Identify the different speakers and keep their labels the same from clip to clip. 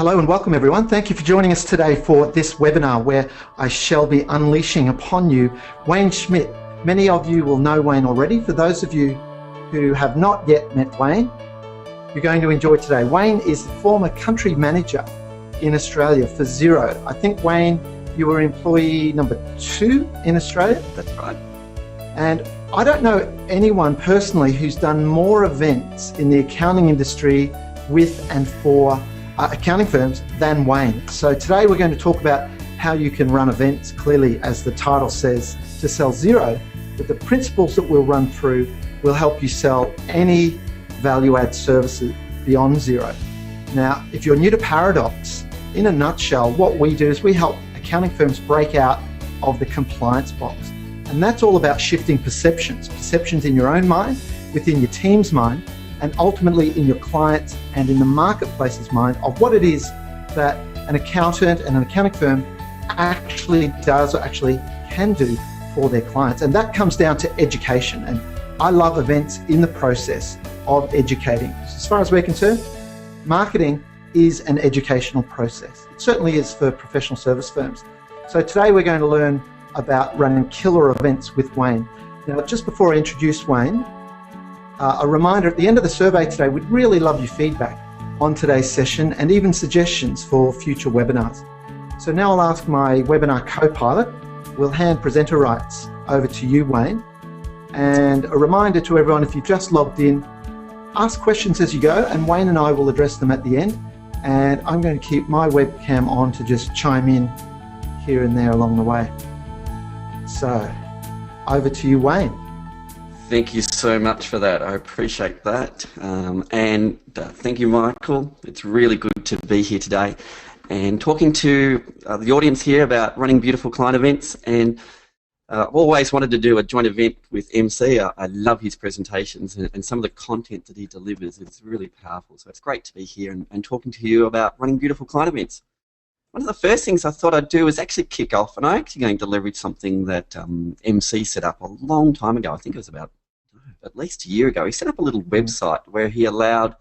Speaker 1: Hello and welcome everyone. Thank you for joining us today for this webinar where I shall be unleashing upon you Wayne Schmidt. Many of you will know Wayne already. For those of you who have not yet met Wayne, you're going to enjoy today. Wayne is the former country manager in Australia for Xero. I think, Wayne, you were employee number 2 in Australia?
Speaker 2: That's right.
Speaker 1: And I don't know anyone personally who's done more events in the accounting industry with and for accounting firms than Wayne. So today we're going to talk about how you can run events, clearly as the title says, to sell Xero, but the principles that we'll run through will help you sell any value-add services beyond Xero. Now, if you're new to Paradox, in a nutshell, what we do is we help accounting firms break out of the compliance box. And that's all about shifting perceptions in your own mind, within your team's mind, and ultimately in your clients and in the marketplace's mind of what it is that an accountant and an accounting firm actually does or actually can do for their clients. And that comes down to education. And I love events in the process of educating. As far as we're concerned, marketing is an educational process. It certainly is for professional service firms. So today we're going to learn about running killer events with Wayne. Now, just before I introduce Wayne, a reminder, at the end of the survey today, we'd really love your feedback on today's session and even suggestions for future webinars. So now I'll ask my webinar co-pilot, we'll hand presenter rights over to you, Wayne. And a reminder to everyone, if you've just logged in, ask questions as you go, and Wayne and I will address them at the end. And I'm going to keep my webcam on to just chime in here and there along the way. So, over to you, Wayne.
Speaker 2: Thank you so much for that. I appreciate that. And thank you, Michael. It's really good to be here today and talking to the audience here about running beautiful client events. And I've always wanted to do a joint event with MC. I love his presentations and some of the content that he delivers. It's really powerful. So it's great to be here and talking to you about running beautiful client events. One of the first things I thought I'd do was actually kick off, and I'm actually going to leverage something that MC set up a long time ago. I think it was about at least a year ago. He set up a little website where he allowed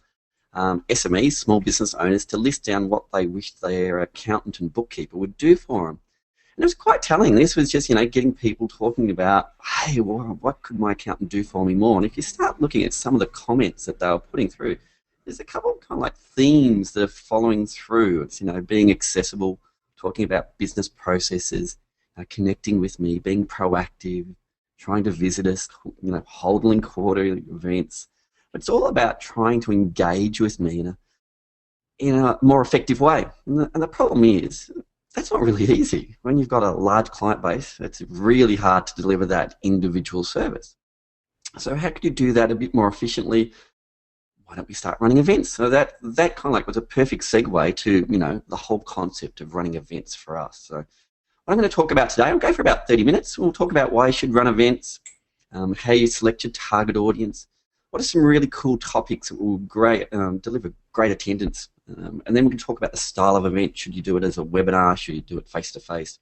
Speaker 2: SMEs, small business owners, to list down what they wished their accountant and bookkeeper would do for them. And it was quite telling. This was just, getting people talking about, hey, well, what could my accountant do for me more? And if you start looking at some of the comments that they were putting through, there's a couple of kind of like themes that are following through. It's, being accessible, talking about business processes, connecting with me, being proactive, trying to visit us, holding quarterly events. It's all about trying to engage with me in a more effective way. And the problem is, that's not really easy. When you've got a large client base, it's really hard to deliver that individual service. So how could you do that a bit more efficiently? Why don't we start running events? So that kind of like was a perfect segue to, the whole concept of running events for us. So what I'm going to talk about today, I'll go for about 30 minutes. We'll talk about why you should run events, how you select your target audience, what are some really cool topics that will deliver great attendance, and then we can talk about the style of event. Should you do it as a webinar? Should you do it face-to-face?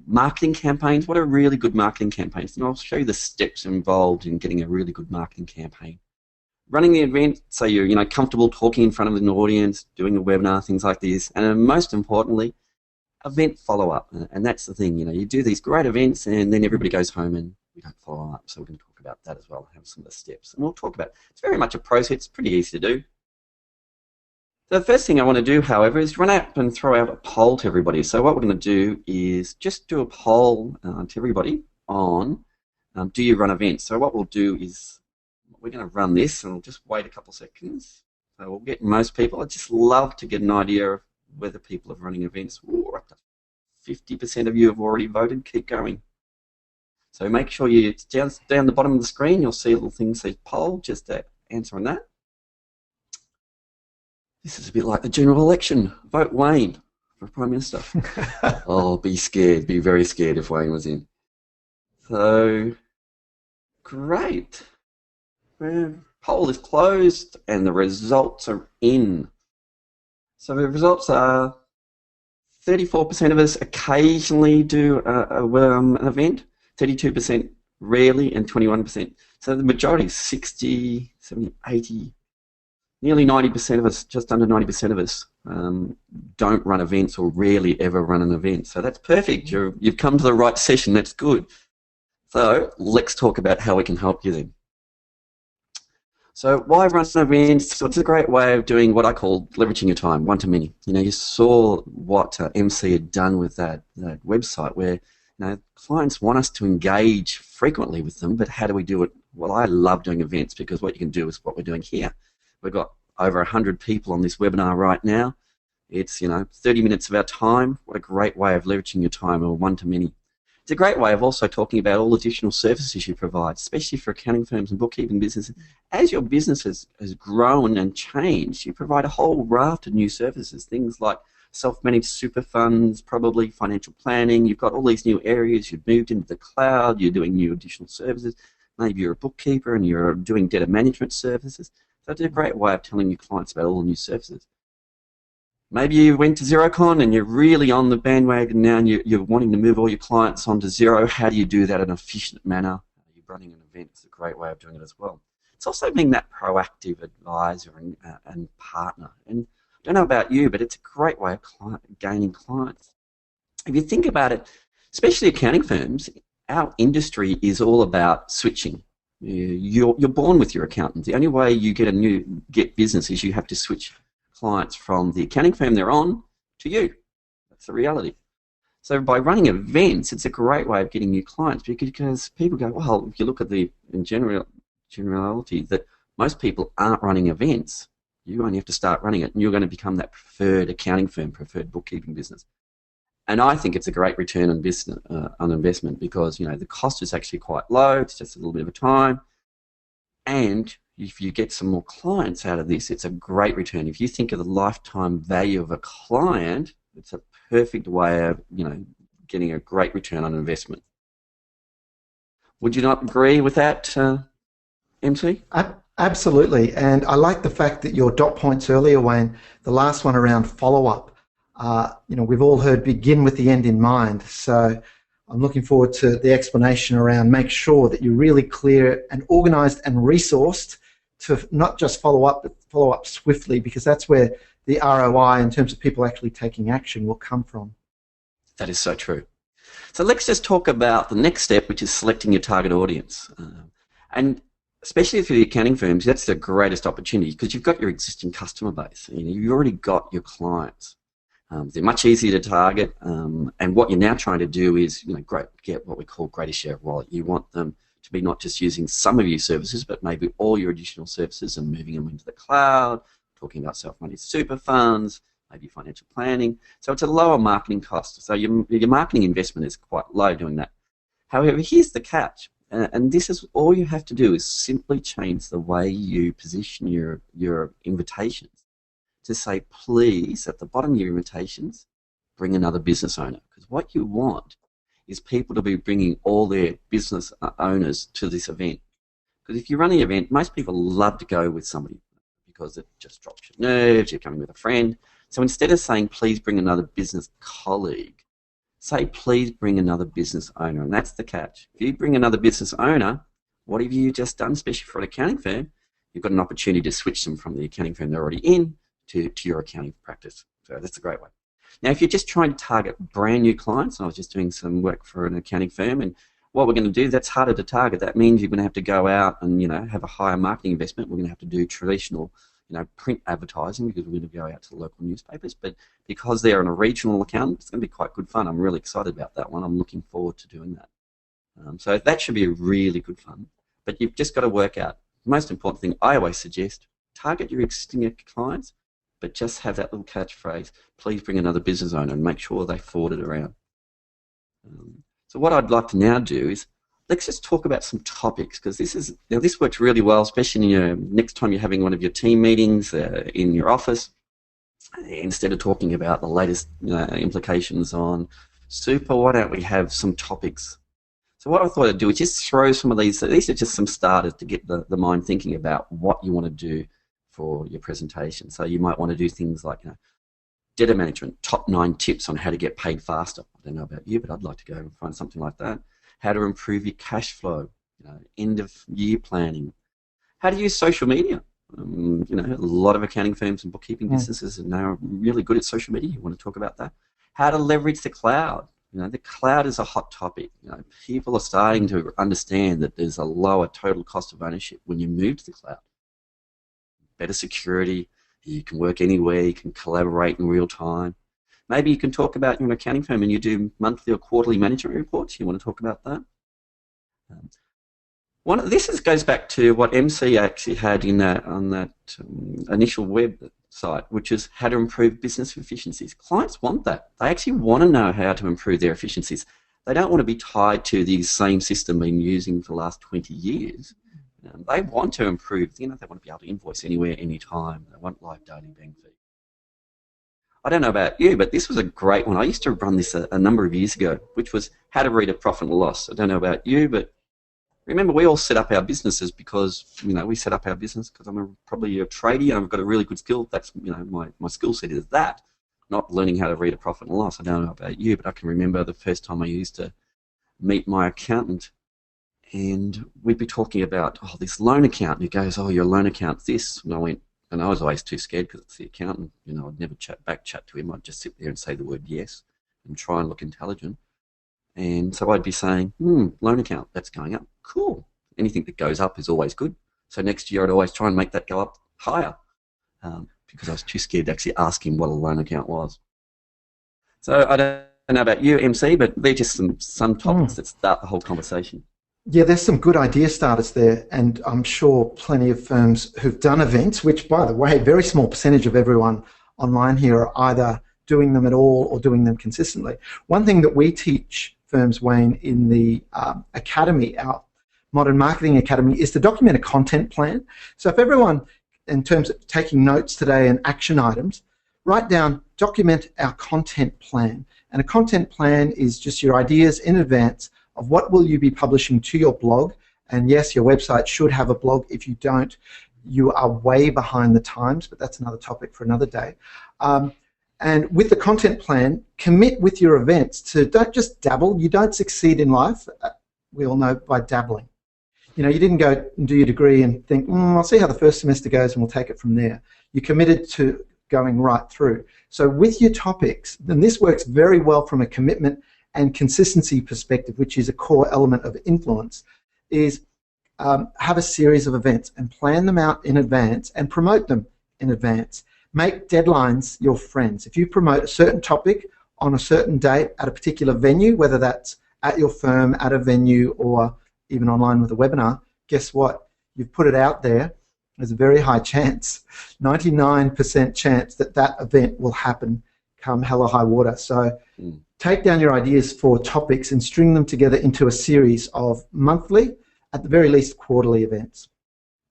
Speaker 2: Marketing campaigns, what are really good marketing campaigns? And I'll show you the steps involved in getting a really good marketing campaign. Running the event, so you're comfortable talking in front of an audience, doing a webinar, things like this, and most importantly, event follow-up. And that's the thing, you do these great events and then everybody goes home and we don't follow up. So we're going to talk about that as well, have some of the steps. And we'll talk about, it's very much a process, it's pretty easy to do. So the first thing I want to do, however, is run out and throw out a poll to everybody. So what we're going to do is just do a poll to everybody on do you run events? So what we'll do is we're going to run this and we'll just wait a couple seconds. So we'll get most people. I'd just love to get an idea of whether people are running events. Ooh, up to 50% of you have already voted. Keep going. So make sure it's down the bottom of the screen. You'll see a little thing that says poll. Just answer on that. This is a bit like the general election. Vote Wayne for Prime Minister. Oh, be scared. Be very scared if Wayne was in. So, great. Poll is closed and the results are in. So the results are 34% of us occasionally do an event, 32% rarely, and 21%. So the majority, 60, 70, 80, nearly 90% of us, just under 90% of us, don't run events or rarely ever run an event. So that's perfect. You've come to the right session. That's good. So let's talk about how we can help you then. So why run events? So it's a great way of doing what I call leveraging your time, one-to-many. You saw what MC had done with that website where clients want us to engage frequently with them, but how do we do it? Well, I love doing events because what you can do is what we're doing here. We've got over 100 people on this webinar right now. It's 30 minutes of our time. What a great way of leveraging your time, or one-to-many. It's a great way of also talking about all additional services you provide, especially for accounting firms and bookkeeping businesses. As your business has grown and changed, you provide a whole raft of new services, things like self-managed super funds, probably financial planning. You've got all these new areas. You've moved into the cloud. You're doing new additional services. Maybe you're a bookkeeper and you're doing data management services. So it's a great way of telling your clients about all the new services. Maybe you went to XeroCon and you're really on the bandwagon now and you're wanting to move all your clients onto Xero. How do you do that in an efficient manner? You're running an event. It's a great way of doing it as well. It's also being that proactive advisor and partner. And I don't know about you, but it's a great way of gaining clients. If you think about it, especially accounting firms, our industry is all about switching. You're born with your accountant. The only way you get business is you have to switch clients from the accounting firm they're on to you. That's the reality. So by running events, it's a great way of getting new clients because people go, well, if you look at generality that most people aren't running events, you only have to start running it and you're going to become that preferred accounting firm, preferred bookkeeping business. And I think it's a great return on business on investment because the cost is actually quite low. It's just a little bit of a time, and if you get some more clients out of this, it's a great return. If you think of the lifetime value of a client, it's a perfect way of getting a great return on investment. Would you not agree with that, MC?
Speaker 1: Absolutely, and I like the fact that your dot points earlier, Wayne, the last one around follow-up. We've all heard begin with the end in mind, so I'm looking forward to the explanation around make sure that you're really clear and organised and resourced to not just follow up, but follow up swiftly, because that's where the ROI in terms of people actually taking action will come from.
Speaker 2: That is so true. So let's just talk about the next step, which is selecting your target audience. And especially for the accounting firms, that's the greatest opportunity because you've got your existing customer base. You've already got your clients. They're much easier to target, and what you're now trying to do is, get what we call greater share of wallet. You want them to be not just using some of your services, but maybe all your additional services and moving them into the cloud, talking about self-managed super funds, maybe financial planning. So it's a lower marketing cost. So your marketing investment is quite low doing that. However, here's the catch, and this is all you have to do is simply change the way you position your invitations. To say, please, at the bottom of your invitations, bring another business owner. Because what you want is people to be bringing all their business owners to this event. Because if you're running an event, most people love to go with somebody because it just drops your nerves, you're coming with a friend. So instead of saying, please bring another business colleague, say, please bring another business owner. And that's the catch. If you bring another business owner, what have you just done, especially for an accounting firm? You've got an opportunity to switch them from the accounting firm they're already in to your accounting practice. So that's a great way. Now, if you're just trying to target brand new clients, and I was just doing some work for an accounting firm, and what we're going to do, that's harder to target. That means you're going to have to go out and have a higher marketing investment. We're going to have to do traditional print advertising because we're going to go out to the local newspapers. But because they're in a regional account, it's going to be quite good fun. I'm really excited about that one. I'm looking forward to doing that. So that should be a really good fun. But you've just got to work out. The most important thing I always suggest, target your existing clients, but just have that little catchphrase, please bring another business owner, and make sure they forward it around. So what I'd like to now do is, let's just talk about some topics, because this works really well, especially next time you're having one of your team meetings in your office. Instead of talking about the latest implications on super, why don't we have some topics? So what I thought I'd do is just throw some of these are just some starters to get the mind thinking about what you want to do for your presentation. So you might want to do things like data management, top 9 tips on how to get paid faster. I don't know about you, but I'd like to go and find something like that. How to improve your cash flow, end of year planning. How to use social media. A lot of accounting firms and bookkeeping businesses are now really good at social media. You want to talk about that? How to leverage the cloud. The cloud is a hot topic. People are starting to understand that there's a lower total cost of ownership when you move to the cloud. Better security. You can work anywhere. You can collaborate in real time. Maybe you can talk about you're an accounting firm and you do monthly or quarterly management reports. You want to talk about that? This goes back to what MC actually had on that initial website, which is how to improve business efficiencies. Clients want that. They actually want to know how to improve their efficiencies. They don't want to be tied to the same system they've been using for the last 20 years. They want to improve. They want to be able to invoice anywhere, anytime. They want live daily bank fee. I don't know about you, but this was a great one. I used to run this a number of years ago, which was how to read a profit and loss. I don't know about you, but remember, we all set up our businesses because, we set up our business because I'm probably a tradie and I've got a really good skill. That's, my skill set is that, not learning how to read a profit and loss. I don't know about you, but I can remember the first time I used to meet my accountant and we'd be talking about, this loan account. And he goes, your loan account's this. And I went, and I was always too scared because it's the accountant. I'd never chat to him. I'd just sit there and say the word yes and try and look intelligent. And so I'd be saying, loan account, that's going up. Cool. Anything that goes up is always good. So next year I'd always try and make that go up higher because I was too scared to actually ask him what a loan account was. So I don't know about you, MC, but they're just some topics that start the whole conversation.
Speaker 1: Yeah, there's some good idea starters there, and I'm sure plenty of firms who've done events, which, by the way, a very small percentage of everyone online here are either doing them at all or doing them consistently. One thing that we teach firms, Wayne, in the academy, our Modern Marketing Academy, is to document a content plan. So if everyone, in terms of taking notes today and action items, write down, document our content plan. And a content plan is just your ideas in advance of what will you be publishing to your blog. And yes, your website should have a blog. If you don't, you are way behind the times, but that's another topic for another day. And with the content plan, commit with your events to don't just dabble. You don't succeed in life, we all know, by dabbling. You didn't go and do your degree and think, I'll see how the first semester goes and we'll take it from there. You committed to going right through. So with your topics, then this works very well from a commitment and consistency perspective, which is a core element of influence, is have a series of events and plan them out in advance and promote them in advance. Make deadlines your friends. If you promote a certain topic on a certain date at a particular venue, whether that's at your firm, at a venue, or even online with a webinar, guess what? You've put it out there. There's a very high chance, 99% chance that that event will happen come hell or high water. So take down your ideas for topics and string them together into a series of monthly, at the very least quarterly events.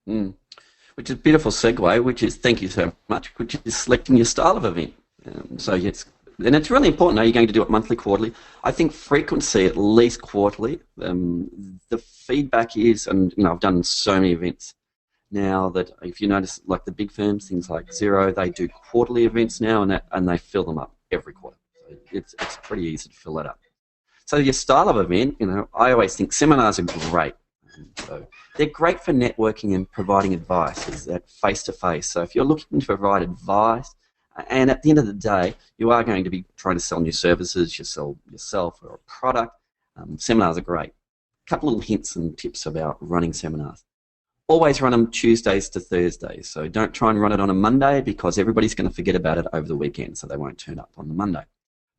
Speaker 2: Which is a beautiful segue, which is, thank you so much, which is selecting your style of event. And it's really important. Are you going to do it monthly, quarterly? I think frequency, at least quarterly. The feedback is, and I've done so many events now that if you notice, like the big firms, things like Xero, they do quarterly events now, and they fill them up every quarter. So it's pretty easy to fill that up. So your style of event, I always think seminars are great. So they're great for networking and providing advice, is that face-to-face. So if you're looking to provide advice, and at the end of the day, you are going to be trying to sell new services, you sell yourself or a product, seminars are great. A couple of little hints and tips about running seminars. Always run them Tuesdays to Thursdays. So don't try and run it on a Monday because everybody's going to forget about it over the weekend, so they won't turn up on the Monday.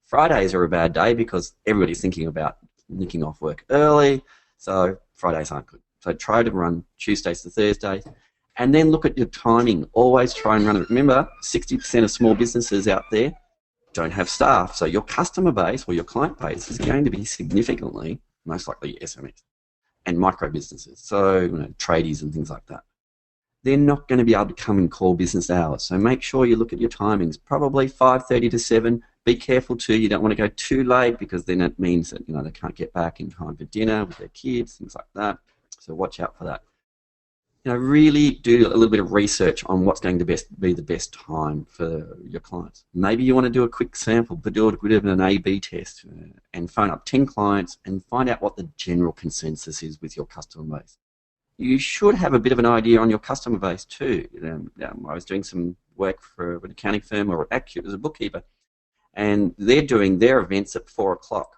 Speaker 2: Fridays are a bad day because everybody's thinking about nicking off work early, so Fridays aren't good. So try to run Tuesdays to Thursdays, and then look at your timing. Always try and run it. Remember, 60% of small businesses out there don't have staff, so your customer base or your client base is going to be significantly, most likely SMEs and micro businesses, so tradies and things like that. They're not going to be able to come and call business hours, so make sure you look at your timings. Probably 5:30 to 7. Be careful too. You don't want to go too late because then it means that they can't get back in time for dinner with their kids, things like that. So watch out for that. Really do a little bit of research on what's going to be the best time for your clients. Maybe you want to do a quick sample, but do a bit of an A/B test and phone up 10 clients and find out what the general consensus is with your customer base. you should have a bit of an idea on your customer base too. I was doing some work for an accounting firm or as a bookkeeper, and they're doing their events at 4 o'clock.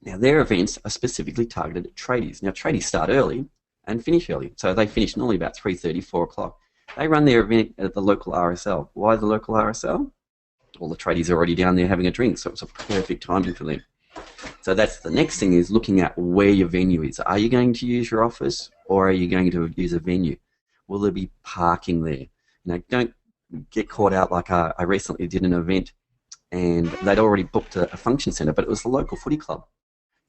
Speaker 2: Now, their events are specifically targeted at tradies. Now, tradies start early and finish early, so they finish normally about 3:30, 4 o'clock. They run their event at the local RSL. Why the local RSL? All the tradies are already down there having a drink, so it's a perfect timing for them. So that's the next thing, is looking at where your venue is. Are you going to use your office, or are you going to use a venue? Will there be parking there? Don't get caught out like I recently did an event, and they'd already booked a function centre, but it was the local footy club.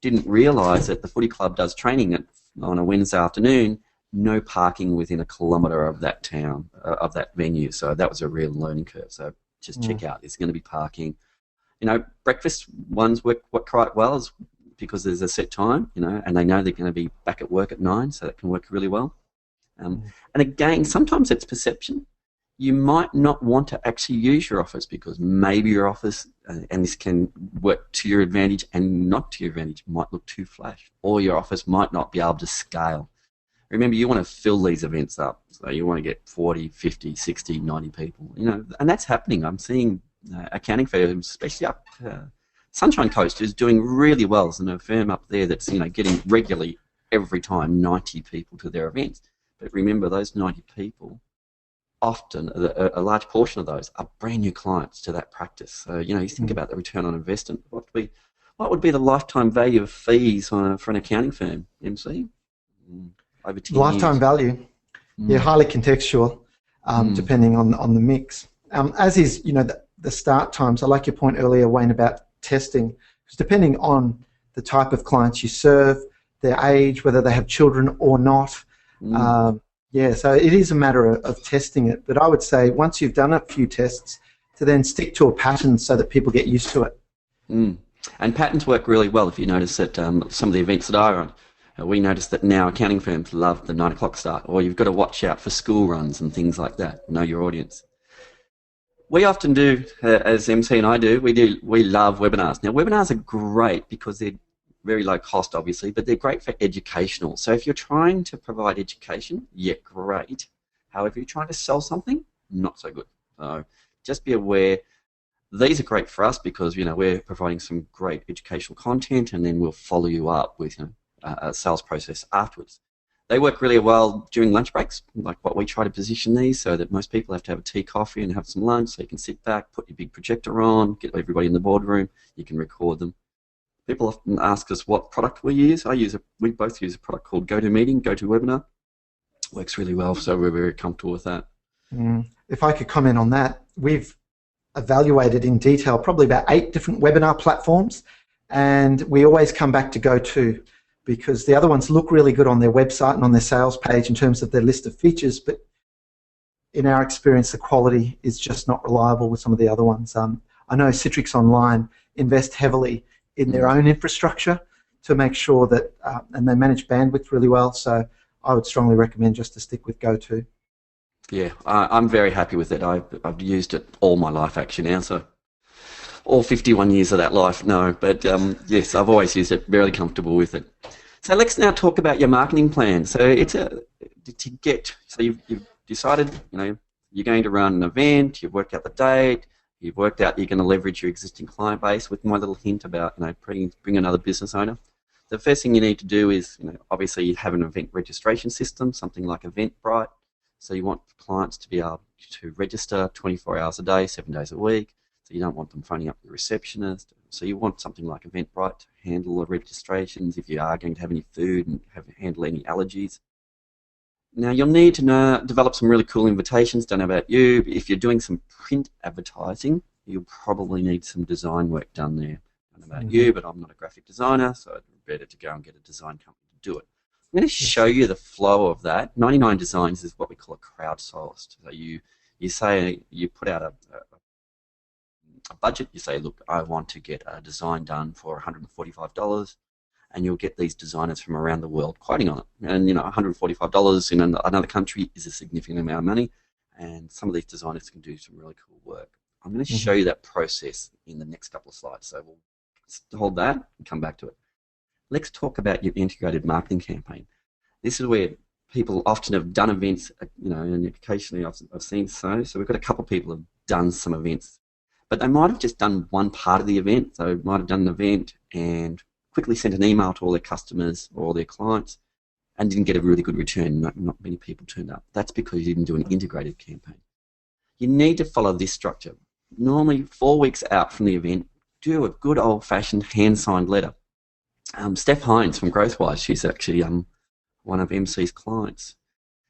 Speaker 2: Didn't realise that the footy club does training on a Wednesday afternoon, no parking within a kilometre of that town, of that venue. So that was a real learning curve. So just check out, there's going to be parking. Breakfast ones work quite well because there's a set time, and they know they're going to be back at work at 9, so that can work really well. And again, sometimes it's perception. You might not want to actually use your office because maybe your office, and this can work to your advantage and not to your advantage, might look too flash, or your office might not be able to scale. Remember, you want to fill these events up, so you want to get 40, 50, 60, 90 people, and that's happening. I'm seeing accounting firms, especially up Sunshine Coast, is doing really well. There's a firm up there that's getting regularly every time 90 people to their events. But remember, those 90 people, often a large portion of those are brand new clients to that practice. So you think about the return on investment. What would be the lifetime value of fees for an accounting firm, MC? Over 10
Speaker 1: lifetime
Speaker 2: years.
Speaker 1: value, highly contextual, depending on the mix. As is, the start times. I like your point earlier, Wayne, about testing, because depending on the type of clients you serve, their age, whether they have children or not. So it is a matter of testing it. But I would say once you've done a few tests, to then stick to a pattern so that people get used to it.
Speaker 2: And patterns work really well. If you notice that some of the events that I run, we notice that now accounting firms love the 9 o'clock start, or you've got to watch out for school runs and things like that. Know your audience. We often do, as MC and I do, we love webinars. Now, webinars are great because they're very low cost, obviously, but they're great for educational. So if you're trying to provide education, great. However, you're trying to sell something, not so good. So just be aware, these are great for us because, we're providing some great educational content, and then we'll follow you up with a sales process afterwards. They work really well during lunch breaks, like what we try to position these, so that most people have to have a tea, coffee, and have some lunch, so you can sit back, put your big projector on, get everybody in the boardroom, you can record them. People often ask us what product we use. We both use a product called GoToMeeting, GoToWebinar. Works really well, so we're very comfortable with that.
Speaker 1: If I could comment on that, we've evaluated in detail probably about 8 different webinar platforms, and we always come back to GoTo, because the other ones look really good on their website and on their sales page in terms of their list of features, but in our experience, the quality is just not reliable with some of the other ones. I know Citrix Online invest heavily in their own infrastructure to make sure that, and they manage bandwidth really well, so I would strongly recommend just to stick with GoTo.
Speaker 2: Yeah, I'm very happy with it. I've used it all my life actually now, so all 51 years of that life, no, but yes, I've always used it, very comfortable with it. So let's now talk about your marketing plan. So you've decided, you're going to run an event, you've worked out the date, you've worked out you're going to leverage your existing client base, with my little hint about, bring another business owner. The first thing you need to do is, obviously you have an event registration system, something like Eventbrite. So you want clients to be able to register 24 hours a day, 7 days a week. So you don't want them phoning up the receptionist. So you want something like Eventbrite to handle the registrations if you are going to have any food and handle any allergies. Now you'll need to develop some really cool invitations. Don't know about you, but if you're doing some print advertising, you'll probably need some design work done there. I don't know about you, but I'm not a graphic designer, so it's better to go and get a design company to do it. I'm going to show you the flow of that. 99 Designs is what we call a crowdsourced. So you put out a budget. You say, look, I want to get a design done for $145, and you'll get these designers from around the world quoting on it. And $145 in another country is a significant amount of money, and some of these designers can do some really cool work. I'm going to show you that process in the next couple of slides. So we'll hold that and come back to it. Let's talk about your integrated marketing campaign. This is where people often have done events, and occasionally I've seen so we've got a couple of people who have done some events, but they might have just done one part of the event. So might have done an event and quickly sent an email to all their customers or their clients and didn't get a really good return. Not many people turned up. That's because you didn't do an integrated campaign. You need to follow this structure. Normally 4 weeks out from the event, do a good old-fashioned hand-signed letter. Steph Hines from GrowthWise, she's actually one of MC's clients.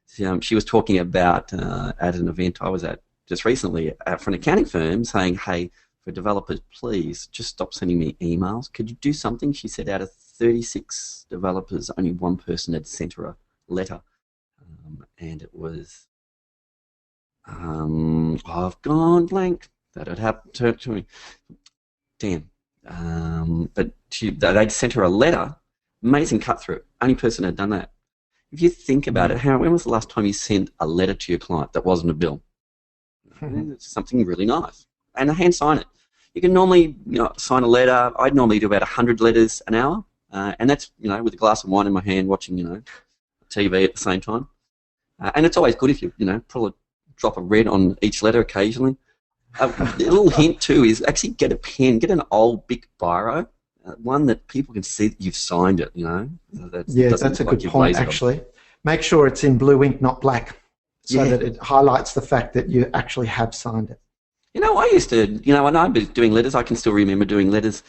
Speaker 2: She was talking about at an event I was at just recently for an accounting firm saying, hey, for developers, please just stop sending me emails. Could you do something? She said out of 36 developers, only one person had sent her a letter. And it was, I've gone blank. That had happened to me. Damn. But they'd sent her a letter. Amazing cut through. Only person had done that. If you think about it, when was the last time you sent a letter to your client that wasn't a bill? It's something really nice. And hand sign it. You can normally sign a letter. I'd normally do about 100 letters an hour. And that's, with a glass of wine in my hand watching, TV at the same time. And it's always good if you, pull a drop of red on each letter occasionally. A little hint too is actually get a pen, get an old big biro, one that people can see that you've signed it,
Speaker 1: That's a good point, actually. Make sure it's in blue ink, not black, so that it highlights the fact that you actually have signed it.
Speaker 2: I used to, when I was doing letters, I can still remember doing letters.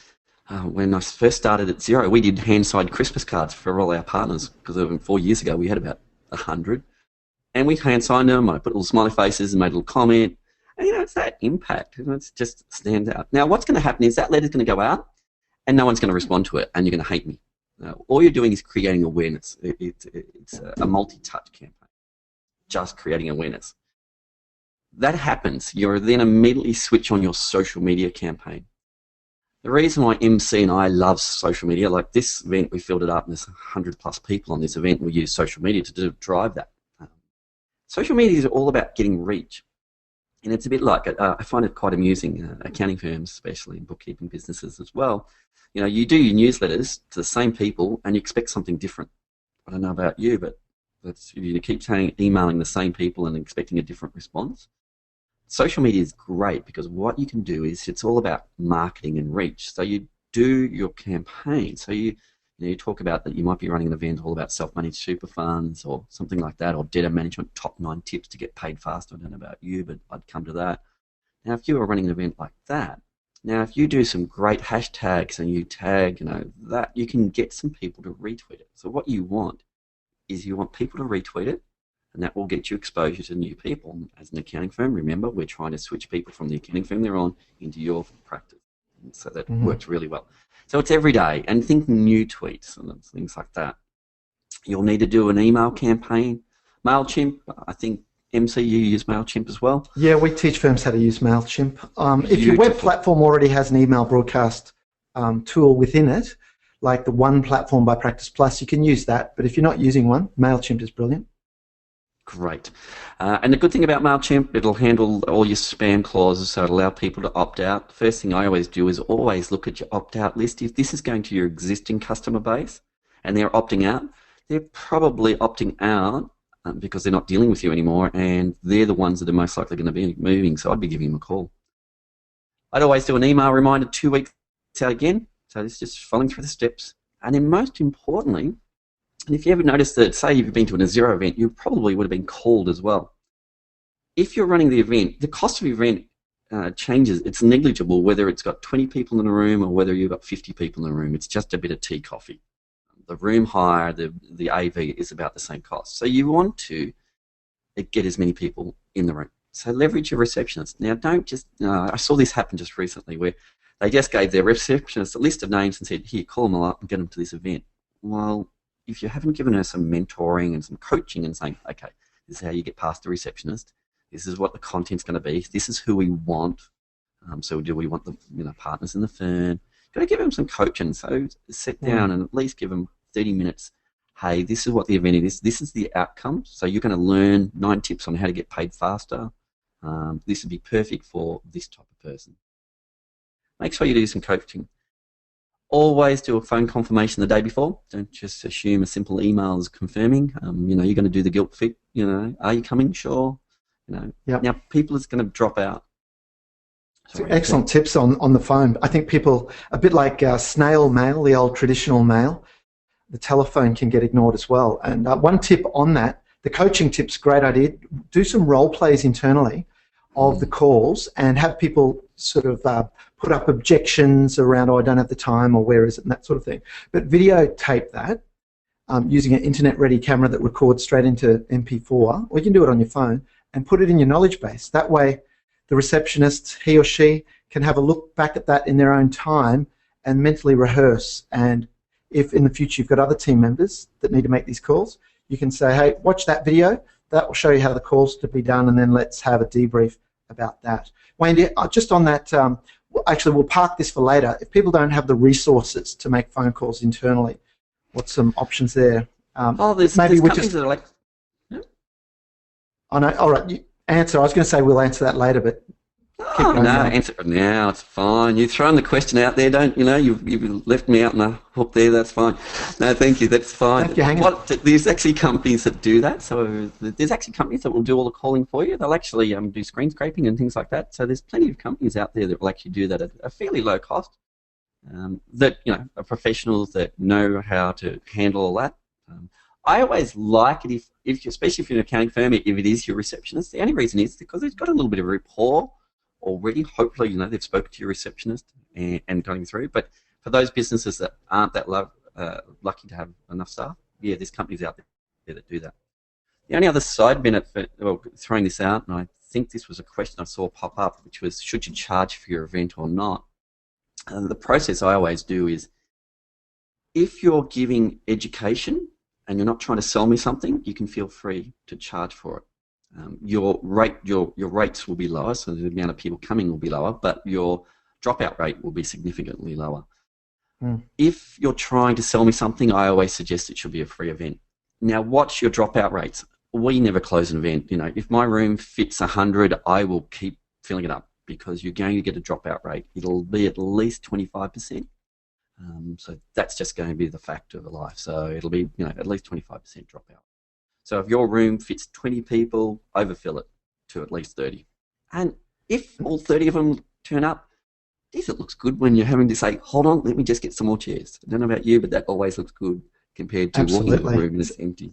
Speaker 2: When I first started at Xero, we did hand-signed Christmas cards for all our partners, because 4 years ago we had about 100. And we hand-signed them, I put little smiley faces and made a little comment. And, it's that impact. It just stands out. Now, what's going to happen is that letter's going to go out and no one's going to respond to it and you're going to hate me. All you're doing is creating awareness. It's a multi-touch campaign, just creating awareness. That happens. You're then immediately switch on your social media campaign. The reason why MC and I love social media, like this event, we filled it up and there's 100 plus people on this event. We use social media to drive that. Social media is all about getting reach. And it's a bit like, I find it quite amusing, accounting firms, especially in bookkeeping businesses as well. You do your newsletters to the same people and you expect something different. I don't know about you, but you keep emailing the same people and expecting a different response. Social media is great because what you can do is it's all about marketing and reach. So you do your campaign. So you talk about that you might be running an event all about self-managed super funds or something like that, or data management top 9 tips to get paid faster. I don't know about you, but I'd come to that. Now, if you were running an event like that, now if you do some great hashtags and you tag, that you can get some people to retweet it. So what you want is you want people to retweet it, and that will get you exposure to new people. As an accounting firm, remember, we're trying to switch people from the accounting firm they're on into your practice. And so that works really well. So it's every day, and think new tweets and things like that. You'll need to do an email campaign. MailChimp, I think MC, you use MailChimp as well?
Speaker 1: Yeah, we teach firms how to use MailChimp. If your web platform already has an email broadcast tool within it, like the One Platform by Practice Plus, you can use that. But if you're not using one, MailChimp is brilliant.
Speaker 2: Great. And the good thing about MailChimp, it'll handle all your spam clauses, so it'll allow people to opt out. The first thing I always do is always look at your opt-out list. If this is going to your existing customer base and they're opting out, they're probably opting out because they're not dealing with you anymore, and they're the ones that are most likely going to be moving, so I'd be giving them a call. I'd always do an email reminder 2 weeks out again, so it's just following through the steps. And then most importantly, and if you ever noticed that, say you've been to a Xero event, you probably would have been called as well. If you're running the event, the cost of the event changes. It's negligible whether it's got 20 people in the room or whether you've got 50 people in the room. It's just a bit of tea, coffee. The room hire, the AV is about the same cost. So you want to get as many people in the room. So leverage your receptionist. Now don't just, I saw this happen just recently where they just gave their receptionist a list of names and said, here, call them all up and get them to this event. Well, if you haven't given her some mentoring and some coaching and saying, okay, this is how you get past the receptionist, this is what the content's going to be, this is who we want, so do we want the partners in the firm, got to give them some coaching. So sit down and at least give them 30 minutes. Hey, this is what the event is, this is the outcome, so you're going to learn 9 tips on how to get paid faster. This would be perfect for this type of person. Make sure you do some coaching. Always do a phone confirmation the day before. Don't just assume a simple email is confirming. You're going to do the guilt fit. Are you coming? Sure.
Speaker 1: Yep.
Speaker 2: Now people is going to drop out.
Speaker 1: Excellent tips on the phone. I think people, a bit like snail mail, the old traditional mail, the telephone can get ignored as well. And one tip on that, the coaching tip's a great idea. Do some role plays internally of the calls and have people sort of put up objections around, I don't have the time, or where is it, and that sort of thing. But videotape that using an internet-ready camera that records straight into MP4, or you can do it on your phone, and put it in your knowledge base. That way, the receptionist, he or she, can have a look back at that in their own time and mentally rehearse. And if in the future you've got other team members that need to make these calls, you can say, hey, watch that video. That will show you how the call's to be done, and then let's have a debrief about that. Wayne, just on that, actually we'll park this for later. If people don't have the resources to make phone calls internally, what's some options there?
Speaker 2: There's companies that are like...
Speaker 1: Oh, no, all right, answer. I was going to say we'll answer that later, but
Speaker 2: answer it now. It's fine. You've thrown the question out there, don't you? You've left me out on the hook there. That's fine. No, thank you. That's fine.
Speaker 1: Thank you,
Speaker 2: there's actually companies that do that. So there's actually companies that will do all the calling for you. They'll actually do screen scraping and things like that. So there's plenty of companies out there that will actually do that at a fairly low cost. That are professionals that know how to handle all that. I always like it if especially if you're an accounting firm, if it is your receptionist. The only reason is because they've got a little bit of rapport already. Hopefully, they've spoken to your receptionist and going through. But for those businesses that aren't that lucky to have enough staff, yeah, there's companies out there that do that. The only other side benefit, throwing this out, and I think this was a question I saw pop up, which was, should you charge for your event or not? The process I always do is, if you're giving education and you're not trying to sell me something, you can feel free to charge for it. Your rates will be lower, so the amount of people coming will be lower, but your dropout rate will be significantly lower. If you're trying to sell me something, I always suggest it should be a free event. Now, what's your dropout rates? We never close an event. If my room fits 100, I will keep filling it up, because you're going to get a dropout rate. It'll be at least 25%. So that's just going to be the fact of life. So it'll be at least 25% dropout. So if your room fits 20 people, overfill it to at least 30. And if all 30 of them turn up, geez, it looks good when you're having to say, hold on, let me just get some more chairs. I don't know about you, but that always looks good compared to walking into the room and it's empty.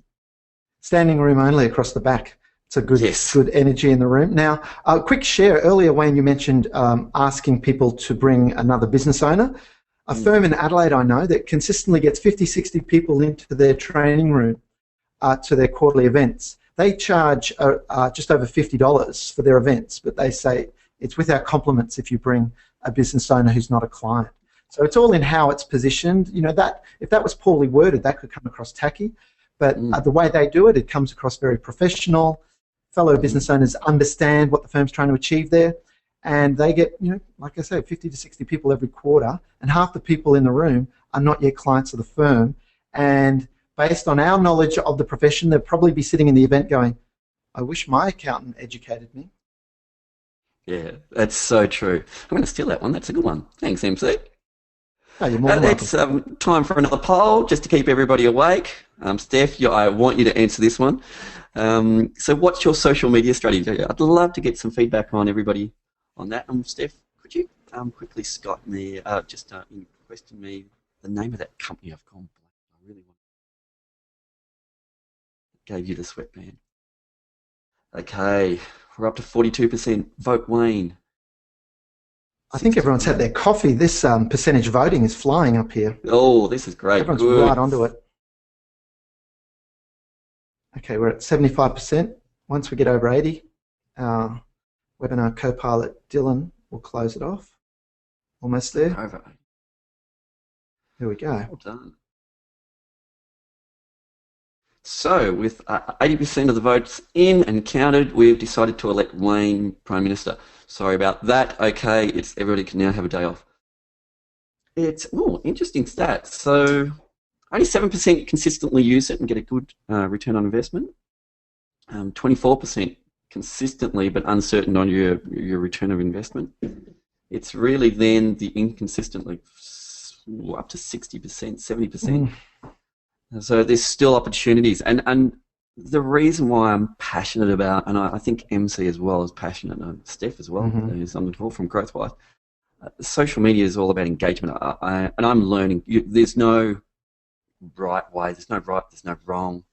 Speaker 2: Standing room only across the back. It's a good energy in the room. Now, a quick share. Earlier, Wayne, you mentioned asking people to bring another business owner. A firm in Adelaide I know that consistently gets 50, 60 people into their training room to their quarterly events. They charge just over $50 for their events, but they say it's without compliments if you bring a business owner who's not a client. So it's all in how it's positioned. That if that was poorly worded, that could come across tacky. But the way they do it, it comes across very professional. Fellow business owners understand what the firm's trying to achieve there, and they get, like I say, 50 to 60 people every quarter, and half the people in the room are not yet clients of the firm. And based on our knowledge of the profession, they'll probably be sitting in the event going, I wish my accountant educated me. Yeah, that's so true. I'm going to steal that one. That's a good one. Thanks, MC. Oh, you're more than welcome. It's time for another poll, just to keep everybody awake. Steph, I want you to answer this one. So what's your social media strategy? I'd love to get some feedback on everybody on that. Steph, could you quickly Scott me, question me the name of that company I've gone blank. I really want. Gave you the sweatband. Okay, we're up to 42%. Vote Wayne. I think everyone's had their coffee. This percentage voting is flying up here. Oh, this is great. Everyone's right onto it. Okay, we're at 75%. Once we get over 80, our webinar co-pilot Dylan will close it off. Almost there. Over. There we go. Well done. So, with 80% of the votes in and counted, we've decided to elect Wayne Prime Minister. Sorry about that. Okay, everybody can now have a day off. It's interesting stats. So, only 7% consistently use it and get a good return on investment. 24% consistently but uncertain on your return of investment. It's really then the inconsistent, like up to 60%, 70%. So there's still opportunities. And the reason why I'm passionate about, and I think MC as well is passionate, and Steph as well, who's on the call from GrowthWise, social media is all about engagement. And I'm learning. There's no right way, there's no right, there's no wrong.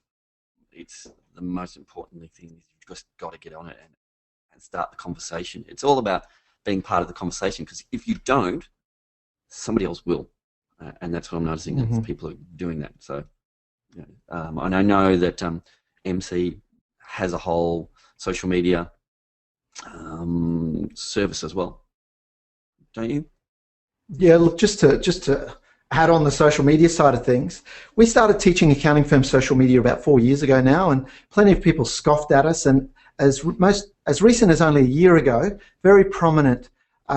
Speaker 2: It's the most important thing is you've just got to get on it and start the conversation. It's all about being part of the conversation, because if you don't, somebody else will. And that's what I'm noticing, that people are doing that. So, and I know that MC has a whole social media service as well, don't you?
Speaker 1: Yeah, look, just to add on the social media side of things, we started teaching accounting firms social media about 4 years ago now, and plenty of people scoffed at us. And as recent as only a year ago, very prominent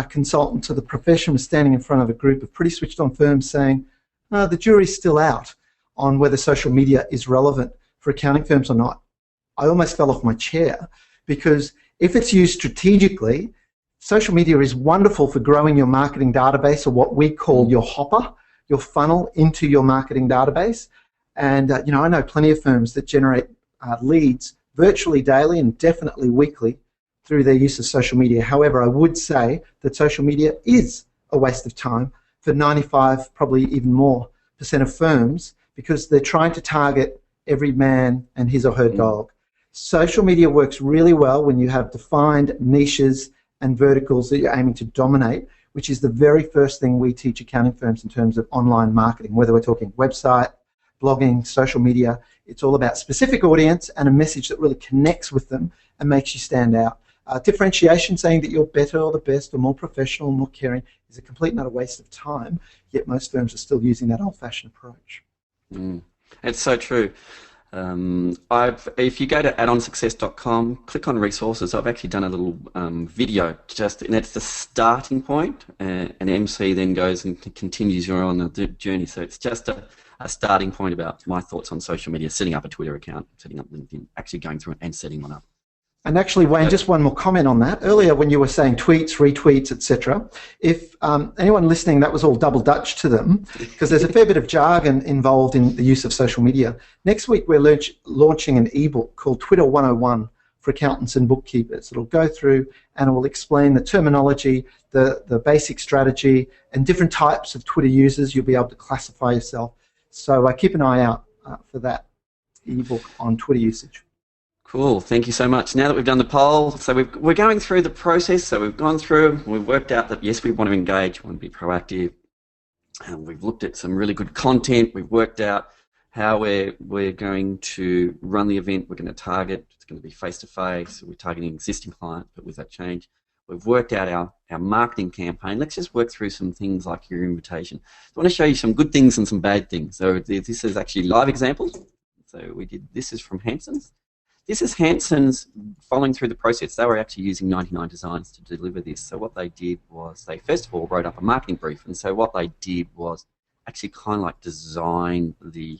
Speaker 1: consultant to the profession was standing in front of a group of pretty switched-on firms saying, the jury's still out on whether social media is relevant for accounting firms or not. I almost fell off my chair, because if it's used strategically, social media is wonderful for growing your marketing database, or what we call your hopper, your funnel into your marketing database. And I know plenty of firms that generate leads virtually daily and definitely weekly through their use of social media. However, I would say that social media is a waste of time for 95, probably even more % of firms, because they're trying to target every man and his or her dog. Social media works really well when you have defined niches and verticals that you're aiming to dominate, which is the very first thing we teach accounting firms in terms of online marketing, whether we're talking website, blogging, social media. It's all about specific audience and a message that really connects with them and makes you stand out. Differentiation, saying that you're better or the best or more professional or more caring, is a complete and utter waste of time, yet most firms are still using that old-fashioned approach.
Speaker 2: It's so true. If you go to addonsuccess.com, click on resources, I've actually done a little video, and it's the starting point, and MC then goes and continues on the journey. So it's just a starting point about my thoughts on social media, setting up a Twitter account, setting up LinkedIn, actually going through it and setting one up.
Speaker 1: And actually, Wayne, just one more comment on that. Earlier when you were saying tweets, retweets, etc., if anyone listening, that was all double Dutch to them, because there's a fair bit of jargon involved in the use of social media. Next week we're launching an ebook called Twitter 101 for accountants and bookkeepers. It'll go through and it will explain the terminology, the basic strategy, and different types of Twitter users. You'll be able to classify yourself. So keep an eye out for that ebook on Twitter usage.
Speaker 2: Cool, thank you so much. Now that we've done the poll, so we're going through the process, so we've gone through, we've worked out that yes, we want to engage, we want to be proactive, and we've looked at some really good content, we've worked out how we're going to run the event, we're going to target, it's going to be face-to-face, we're targeting existing clients, but with that change, we've worked out our marketing campaign. Let's just work through some things like your invitation. I want to show you some good things and some bad things. So this is actually live examples. So this is from Hanson's. This is Hanson's following through the process. They were actually using 99 designs to deliver this. So what they did was they first of all wrote up a marketing brief. And so what they did was actually kind of like design the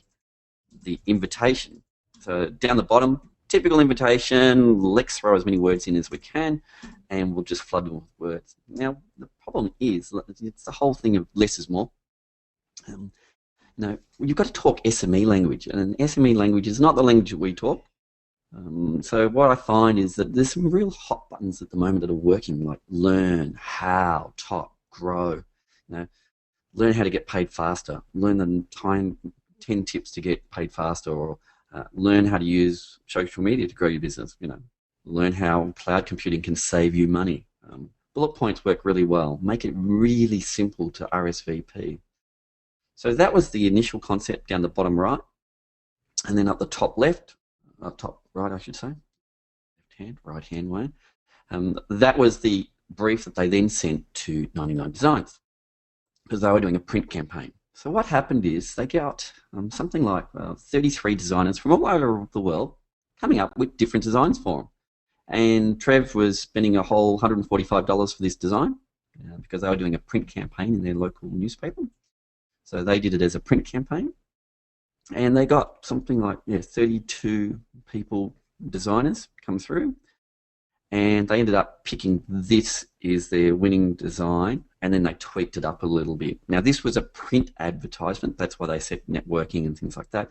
Speaker 2: invitation. So down the bottom, typical invitation, let's throw as many words in as we can, and we'll just flood them with words. Now, the problem is, it's the whole thing of less is more. You've got to talk SME language, and an SME language is not the language that we talk. So what I find is that there's some real hot buttons at the moment that are working, like learn, how, top, grow. Learn how to get paid faster. Learn the 10 tips to get paid faster, or learn how to use social media to grow your business. Learn how cloud computing can save you money. Bullet points work really well. Make it really simple to RSVP. So that was the initial concept down the bottom right, and then up the top left. Top right, I should say. Left hand, right hand, Wayne. That was the brief that they then sent to 99 Designs, because they were doing a print campaign. So what happened is they got something like 33 designers from all over the world coming up with different designs for them. And Trev was spending a whole $145 for this design because they were doing a print campaign in their local newspaper. So they did it as a print campaign. And they got something like 32 designers come through, and they ended up picking this is their winning design, and then they tweaked it up a little bit. Now, this was a print advertisement. That's why they said networking and things like that.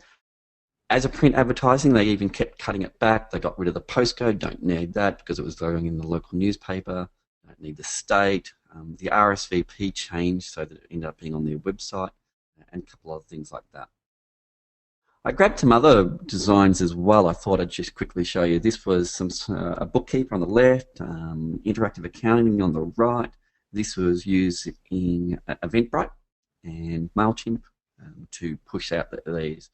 Speaker 2: As a print advertising, they even kept cutting it back. They got rid of the postcode. Don't need that because it was going in the local newspaper. Don't need the state. The RSVP changed so that it ended up being on their website, and a couple of things like that. I grabbed some other designs as well. I thought I'd just quickly show you. This was a bookkeeper on the left, interactive accounting on the right. This was used in Eventbrite and MailChimp to push out these.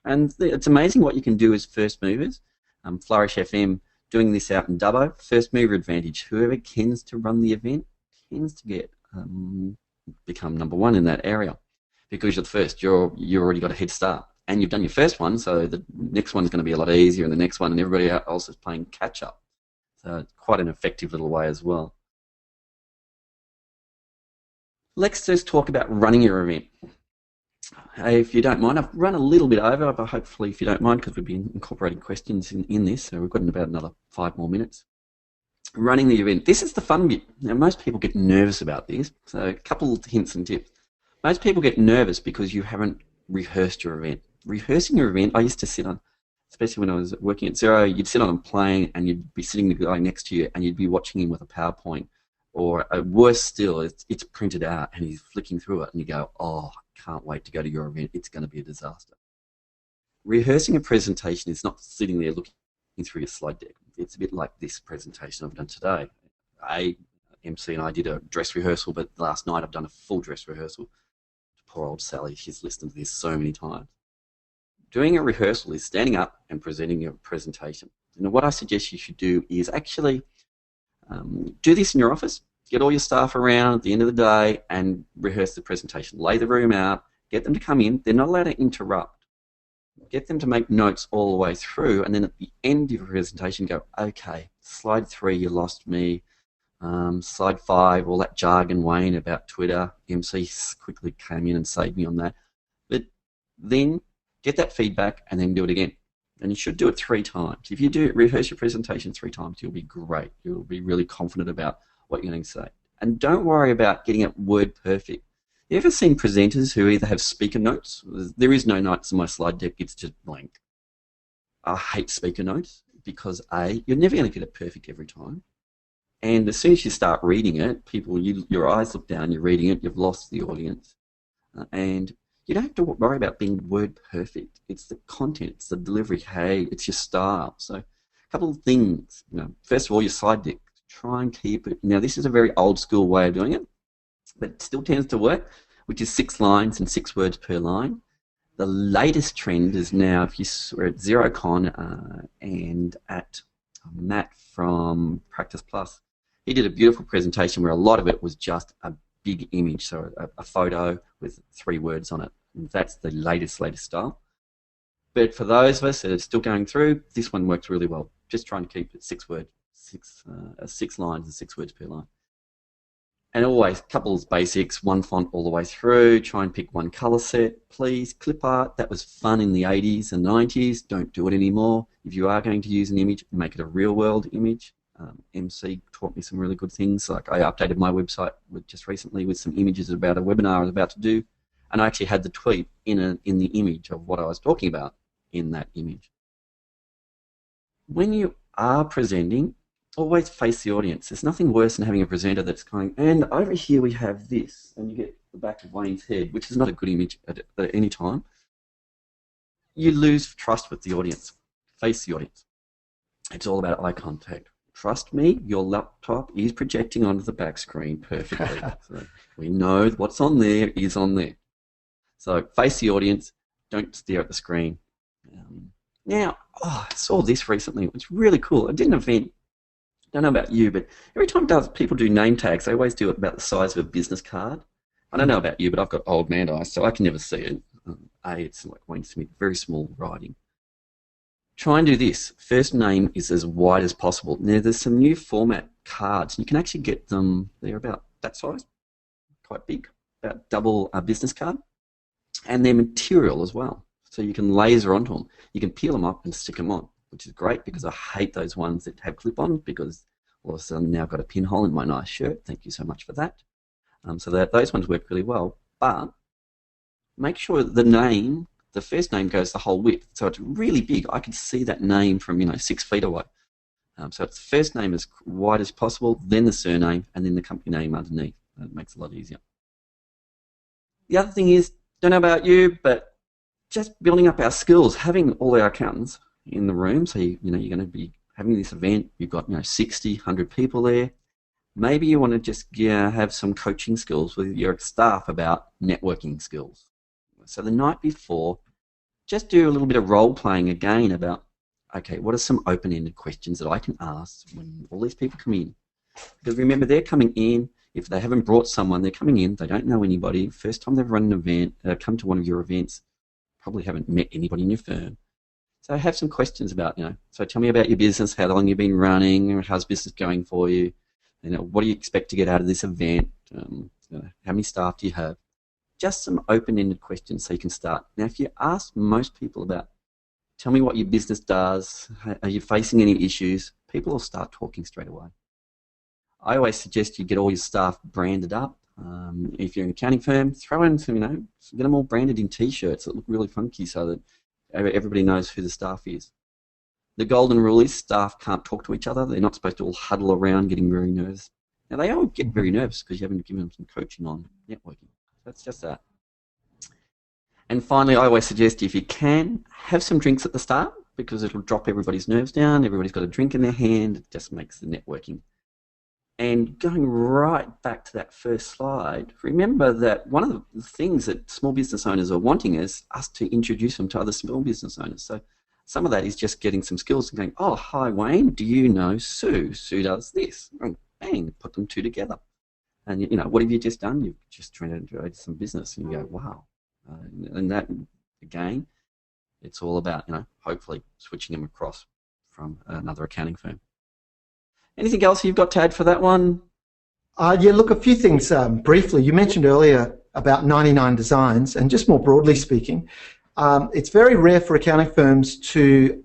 Speaker 2: And it's amazing what you can do as first movers. Flourish FM doing this out in Dubbo. First mover advantage. Whoever tends to run the event tends to get become number one in that area because you're the first. You already got a head start. And you've done your first one, so the next one's going to be a lot easier, and the next one, and everybody else is playing catch-up. So it's quite an effective little way as well. Let's just talk about running your event. If you don't mind, I've run a little bit over, but hopefully if you don't mind, because we've been incorporating questions in this, so we've got about another 5 more minutes. Running the event. This is the fun bit. Now, most people get nervous about this, so a couple of hints and tips. Most people get nervous because you haven't rehearsed your event. Rehearsing your event, I used to sit on, especially when I was working at Xero, you'd sit on a plane and you'd be sitting the guy next to you and you'd be watching him with a PowerPoint, or worse still, it's printed out and he's flicking through it and you go, oh, I can't wait to go to your event, it's going to be a disaster. Rehearsing a presentation is not sitting there looking through your slide deck. It's a bit like this presentation I've done today. MC and I did a dress rehearsal, but last night I've done a full dress rehearsal. Poor old Sally, she's listened to this so many times. Doing a rehearsal is standing up and presenting your presentation. And what I suggest you should do is actually do this in your office, get all your staff around at the end of the day and rehearse the presentation. Lay the room out, get them to come in. They're not allowed to interrupt. Get them to make notes all the way through, and then at the end of your presentation go, okay, slide 3, you lost me. Slide 5, all that jargon, Wayne, about Twitter. MC quickly came in and saved me on that. But then get that feedback and then do it again. And you should do it 3 times. If you rehearse your presentation 3 times, you'll be great. You'll be really confident about what you're going to say. And don't worry about getting it word perfect. You ever seen presenters who either have speaker notes? There is no notes in my slide deck, it's just blank. I hate speaker notes because A, you're never going to get it perfect every time. And as soon as you start reading it, your eyes look down, you're reading it, you've lost the audience. And you don't have to worry about being word perfect. It's the content, it's the delivery, hey, it's your style. So a couple of things. First of all, your slide deck. Try and keep it. Now, this is a very old school way of doing it, but it still tends to work, which is 6 lines and 6 words per line. The latest trend is now, if we're at XeroCon and at Matt from Practice Plus, he did a beautiful presentation where a lot of it was just a big image, so a photo with 3 words on it. And that's the latest style. But for those of us that are still going through, this one works really well. Just try and keep it 6 lines and 6 words per line. And always, couples basics, 1 font all the way through. Try and pick 1 color set, please. Clip art, that was fun in the 80s and 90s. Don't do it anymore. If you are going to use an image, make it a real world image. MC taught me some really good things. Like I updated my website just recently with some images about a webinar I was about to do, and I actually had the tweet in the image of what I was talking about in that image. When you are presenting, always face the audience. There's nothing worse than having a presenter that's going, and over here we have this, and you get the back of Wayne's head, which is not a good image at any time. You lose trust with the audience. Face the audience. It's all about eye contact. Trust me, your laptop is projecting onto the back screen perfectly. So we know what's on there is on there. So face the audience, don't stare at the screen. Now, I saw this recently. It's really cool. I did an event. I don't know about you, but every time people do name tags, they always do it about the size of a business card. I don't know about you, but I've got old man eyes, so I can never see it. It's like Wayne Smith, very small writing. Try and do this. First name is as wide as possible. Now, there's some new format cards. You can actually get them, they're about that size, quite big, about double a business card. And they're material as well. So you can laser onto them. You can peel them up and stick them on, which is great because I hate those ones that have clip-ons because All of a sudden now I've got a pinhole in my nice shirt. Thank you so much for that. So those ones work really well. But make sure the name, the first name goes the whole width. So it's really big. I can see that name from 6 feet away. So it's the first name as wide as possible, then the surname, and then the company name underneath. That makes it a lot easier. The other thing is, don't know about you, but just building up our skills, having all our accountants in the room. So you're going to be having this event. You've got 60, 100 people there. Maybe you want to just have some coaching skills with your staff about networking skills. So the night before, just do a little bit of role playing again about, okay, what are some open-ended questions that I can ask when all these people come in? Because remember, they're coming in. If they haven't brought someone, they're coming in. They don't know anybody. First time they've run an event, come to one of your events, probably haven't met anybody in your firm. So have some questions about, so tell me about your business, how long you've been running, how's business going for you, what do you expect to get out of this event, how many staff do you have? Just some open-ended questions so you can start. Now, if you ask most people about, tell me what your business does, are you facing any issues, people will start talking straight away. I always suggest you get all your staff branded up. If you're an accounting firm, throw in some, get them all branded in T-shirts that look really funky so that everybody knows who the staff is. The golden rule is staff can't talk to each other. They're not supposed to all huddle around getting very nervous. Now, they all get very nervous because you haven't given them some coaching on networking. That's just that. And finally, I always suggest if you can, have some drinks at the start because it'll drop everybody's nerves down. Everybody's got a drink in their hand. It just makes the networking. And going right back to that first slide, remember that one of the things that small business owners are wanting is us to introduce them to other small business owners. So some of that is just getting some skills and going, oh, hi, Wayne, do you know Sue? Sue does this. And bang, put them two together. And, what have you just done? You've just generated some business. And you go, wow. And that, again, it's all about, hopefully switching them across from another accounting firm. Anything else you've got to add for that one?
Speaker 1: Yeah, look, a few things briefly. You mentioned earlier about 99 designs, and just more broadly speaking, it's very rare for accounting firms to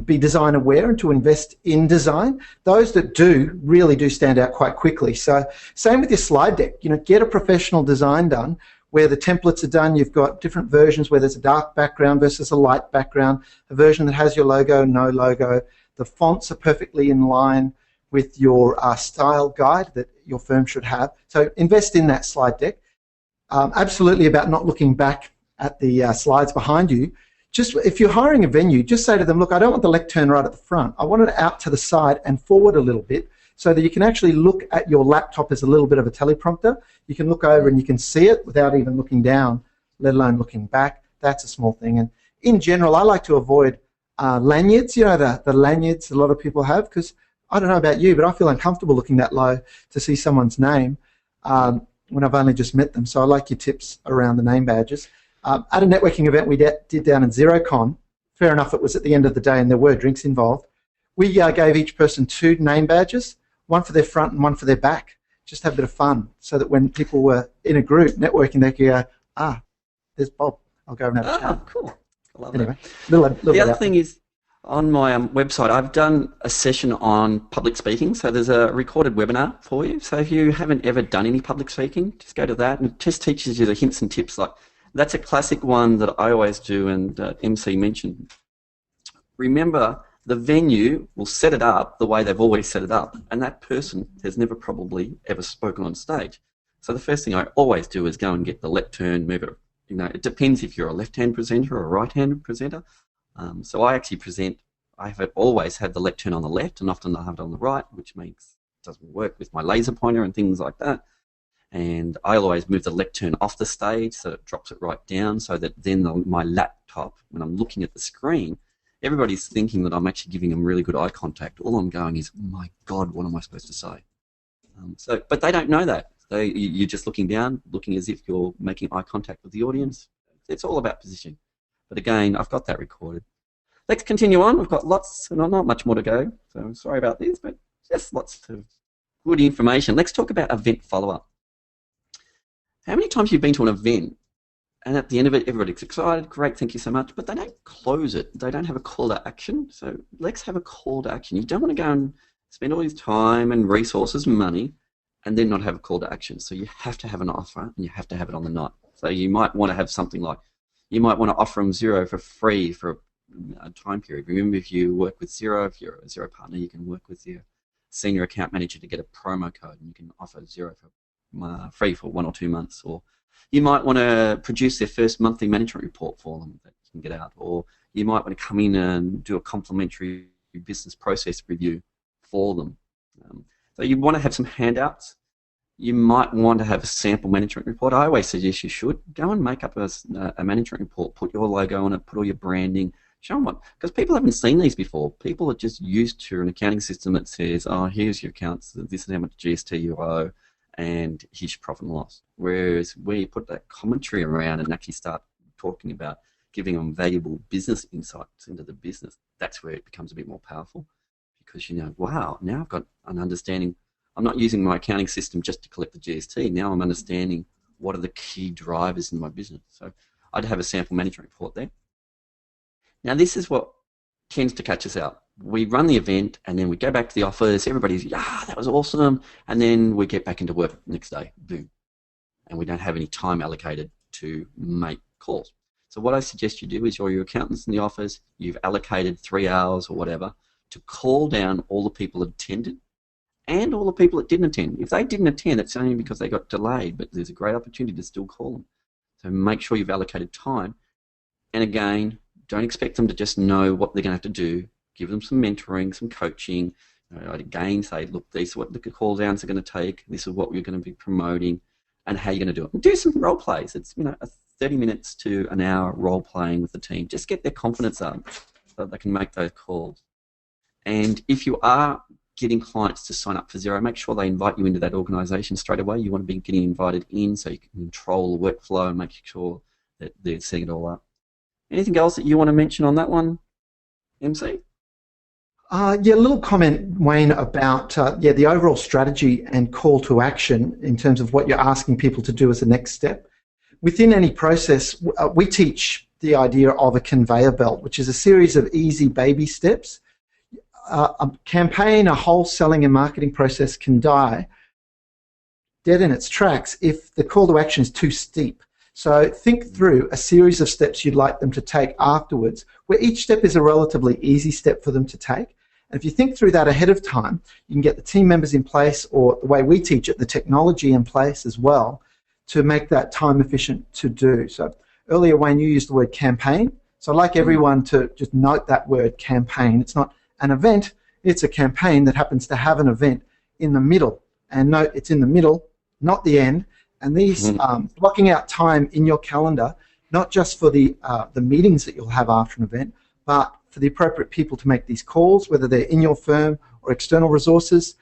Speaker 1: be design aware and to invest in design. Those that do really do stand out quite quickly. So same with your slide deck. Get a professional design done where the templates are done. You've got different versions where there's a dark background versus a light background, a version that has your logo, no logo. The fonts are perfectly in line with your style guide that your firm should have. So invest in that slide deck. Absolutely about not looking back at the slides behind you. Just if you're hiring a venue, just say to them, look, I don't want the lectern right at the front. I want it out to the side and forward a little bit so that you can actually look at your laptop as a little bit of a teleprompter. You can look over and you can see it without even looking down, let alone looking back. That's a small thing. And in general, I like to avoid lanyards, the lanyards a lot of people have, because I don't know about you, but I feel uncomfortable looking that low to see someone's name when I've only just met them. So I like your tips around the name badges. At a networking event we did down in XeroCon, fair enough, it was at the end of the day and there were drinks involved. We gave each person 2 name badges, one for their front and one for their back. Just have a bit of fun so that when people were in a group networking, they could go, there's Bob. I'll go and have a chat.
Speaker 2: Cool. I love
Speaker 1: anyway,
Speaker 2: that. The other thing is, on my website, I've done a session on public speaking, so there's a recorded webinar for you. So if you haven't ever done any public speaking, just go to that, and it just teaches you the hints and tips. Like that's a classic one that I always do, and MC mentioned. Remember, the venue will set it up the way they've always set it up, and that person has never probably ever spoken on stage. So the first thing I always do is go and get the lectern, move it. It depends if you're a left-hand presenter or a right-hand presenter. So I actually present, always have the lectern on the left and often I have it on the right, which makes it doesn't work with my laser pointer and things like that. And I always move the lectern off the stage so it drops it right down so that then my laptop, when I'm looking at the screen, everybody's thinking that I'm actually giving them really good eye contact. All I'm going is, oh my God, what am I supposed to say? But they don't know that. You're just looking down, looking as if you're making eye contact with the audience. It's all about positioning. But again, I've got that recorded. Let's continue on. We've got lots, and not much more to go. So sorry about this, but just lots of good information. Let's talk about event follow-up. How many times have you been to an event and at the end of it, everybody's excited, great, thank you so much, but they don't close it. They don't have a call to action. So let's have a call to action. You don't want to go and spend all this time and resources and money and then not have a call to action. So you have to have an offer and you have to have it on the night. So you might want to have something like, you might want to offer them Xero for free for a time period. Remember, if you work with Xero, if you're a Xero partner, you can work with your senior account manager to get a promo code and you can offer Xero for free for 1 or 2 months. Or you might want to produce their first monthly management report for them that you can get out. Or you might want to come in and do a complimentary business process review for them. So you want to have some handouts. You might want to have a sample management report. I always suggest you should go and make up a management report, put your logo on it, put all your branding, show them what, because people haven't seen these before. People are just used to an accounting system that says, oh, here's your accounts, this is how much GST you owe, and here's your profit and loss. Whereas where you put that commentary around and actually start talking about giving them valuable business insights into the business, that's where it becomes a bit more powerful. Because you know, wow, now I've got an understanding. I'm not using my accounting system just to collect the GST. Now I'm understanding what are the key drivers in my business. So I'd have a sample management report there. Now this is what tends to catch us out. We run the event and then we go back to the office. Everybody's, yeah, that was awesome. And then we get back into work the next day, boom. And we don't have any time allocated to make calls. So what I suggest you do is you're your accountants in the office, you've allocated 3 hours or whatever to call down all the people that attended and all the people that didn't attend. If they didn't attend, it's only because they got delayed, but there's a great opportunity to still call them. So make sure you've allocated time. And again, don't expect them to just know what they're going to have to do. Give them some mentoring, some coaching. I'd again say, look, these are what the call downs are going to take. This is what we're going to be promoting and how you're going to do it. And do some role plays. It's, you know, a 30 minutes to an hour role playing with the team. Just get their confidence up so that they can make those calls. And if you are getting clients to sign up for Xero, make sure they invite you into that organisation straight away. You want to be getting invited in so you can control the workflow and make sure that they're setting it all up. Anything else that you want to mention on that one, MC?
Speaker 1: Yeah, a little comment, Wayne, about the overall strategy and call to action in terms of what you're asking people to do as the next step. Within any process, we teach the idea of a conveyor belt, which is a series of easy baby steps. A campaign, a whole selling and marketing process can die dead in its tracks if the call to action is too steep. So think through a series of steps you'd like them to take afterwards, where each step is a relatively easy step for them to take. And if you think through that ahead of time, you can get the team members in place, or the way we teach it, the technology in place as well, to make that time efficient to do. So earlier, Wayne, you used the word campaign. So I'd like everyone to just note that word campaign. It's not an event, it's a campaign that happens to have an event in the middle. And note, it's in the middle, not the end. And these blocking out time in your calendar, not just for the meetings that you'll have after an event, but for the appropriate people to make these calls, whether they're in your firm or external resources,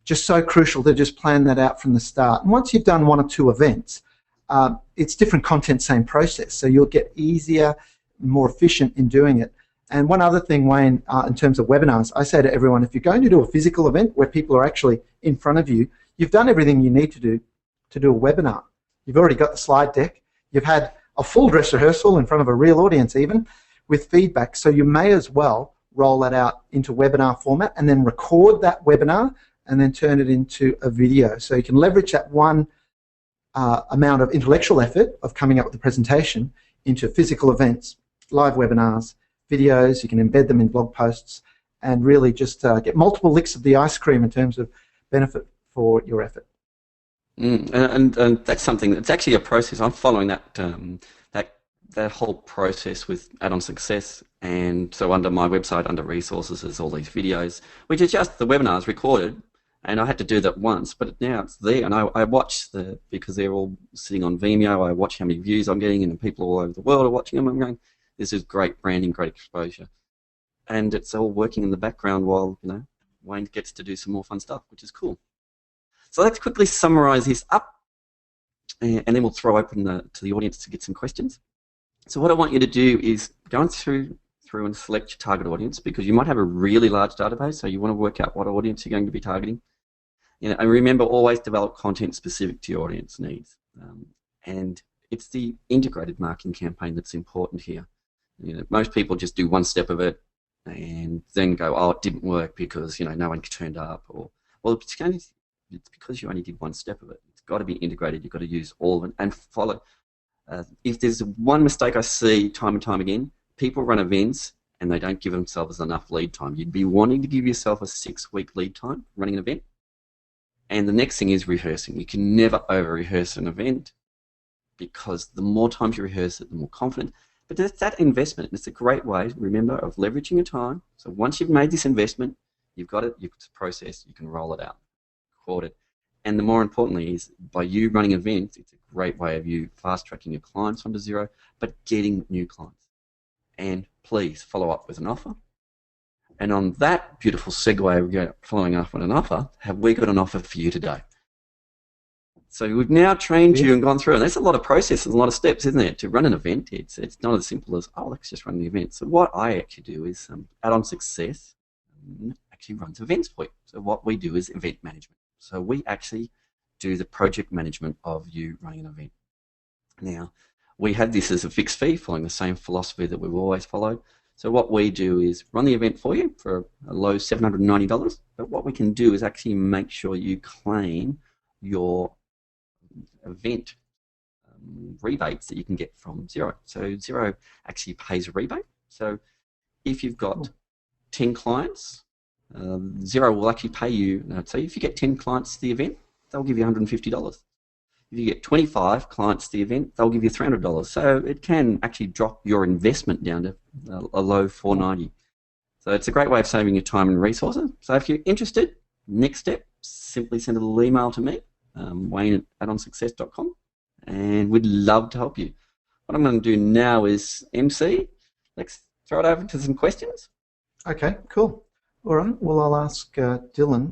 Speaker 1: just so crucial to just plan that out from the start. And once you've done 1 or 2 events, it's different content, same process. So you'll get easier, more efficient in doing it. And one other thing, Wayne, in terms of webinars, I say to everyone, if you're going to do a physical event where people are actually in front of you, you've done everything you need to do a webinar. You've already got the slide deck. You've had a full dress rehearsal in front of a real audience even with feedback. So you may as well roll that out into webinar format and then record that webinar and then turn it into a video. So you can leverage that one amount of intellectual effort of coming up with the presentation into physical events, live webinars, videos. You can embed them in blog posts and really just get multiple licks of the ice cream in terms of benefit for your effort.
Speaker 2: And that's something that's actually a process. I'm following that whole process with AddonSuccess, and so under my website, under resources, there's all these videos, which is just the webinars recorded, and I had to do that once, but now it's there, and I watch because they're all sitting on Vimeo, I watch how many views I'm getting, and people all over the world are watching them. I'm going, this is great branding, great exposure, and it's all working in the background while Wayne gets to do some more fun stuff, which is cool. So let's quickly summarize this up, and then we'll throw open to the audience to get some questions. So what I want you to do is go through and select your target audience, because you might have a really large database, so you want to work out what audience you're going to be targeting. And remember, always develop content specific to your audience needs. And it's the integrated marketing campaign that's important here. Most people just do one step of it, and then go, oh, it didn't work because no one turned up, or well, it's because you only did one step of it. It's got to be integrated. You've got to use all of it and follow. If there's one mistake I see time and time again, people run events and they don't give themselves enough lead time. You'd be wanting to give yourself a 6-week lead time running an event. And the next thing is rehearsing. You can never over-rehearse an event, because the more times you rehearse it, the more confident. But it's that investment. It's a great way, remember, of leveraging your time. So once you've made this investment, you've got it, you've processed, you can roll it out, record it. And the more importantly is, by you running events, it's a great way of you fast-tracking your clients onto Xero, but getting new clients. And please follow up with an offer. And on that beautiful segue, following up with an offer, have we got an offer for you today? So we've now trained you and gone through, and that's a lot of processes, a lot of steps, isn't it? To run an event, it's not as simple as, oh, let's just run the event. So what I actually do is AddonSuccess actually runs events for you. So what we do is event management. So we actually do the project management of you running an event. Now, we have this as a fixed fee, following the same philosophy that we've always followed. So what we do is run the event for you for a low $790, but what we can do is actually make sure you claim your event rebates that you can get from Xero. So Xero actually pays a rebate. So if you've got 10 clients, Xero will actually pay you. So if you get 10 clients to the event, they'll give you $150. If you get 25 clients to the event, they'll give you $300. So it can actually drop your investment down to a low $490. So it's a great way of saving your time and resources. So if you're interested, next step, simply send a little email to me, Wayne@addonsuccess.com, and we'd love to help you. What I'm going to do now is, MC, let's throw it over to some questions.
Speaker 1: Okay, cool. All right, well, I'll ask Dylan,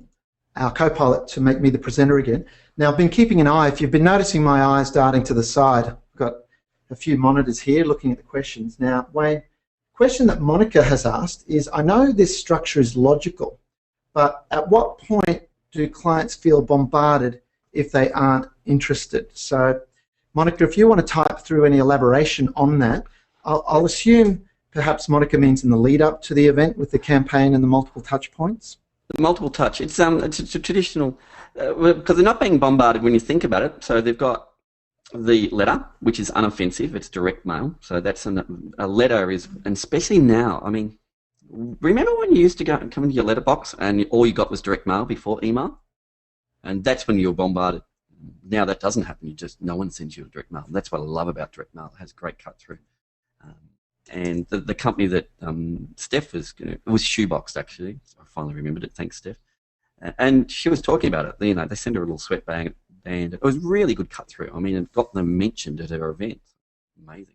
Speaker 1: our co-pilot, to make me the presenter again. Now, I've been keeping an eye. If you've been noticing my eyes darting to the side, I've got a few monitors here looking at the questions. Now, Wayne, question that Monica has asked is, I know this structure is logical, but at what point do clients feel bombarded if they aren't interested? So, Monica, if you want to type through any elaboration on that, I'll assume perhaps Monica means in the lead up to the event with the campaign and the multiple touch points.
Speaker 2: The multiple touch, it's a traditional, because they're not being bombarded when you think about it. So they've got the letter, which is unoffensive, it's direct mail. So that's a letter is, and especially now, I mean, remember when you used to come into your letterbox and all you got was direct mail before email? And that's when you were bombarded. Now that doesn't happen. No one sends you a direct mail. That's what I love about direct mail. It has great cut through. And the company that Steph was Shoeboxed, actually. So I finally remembered it. Thanks, Steph. And she was talking about it. They sent her a little sweatband, and it was really good cut through. I mean, it got them mentioned at her event. Amazing.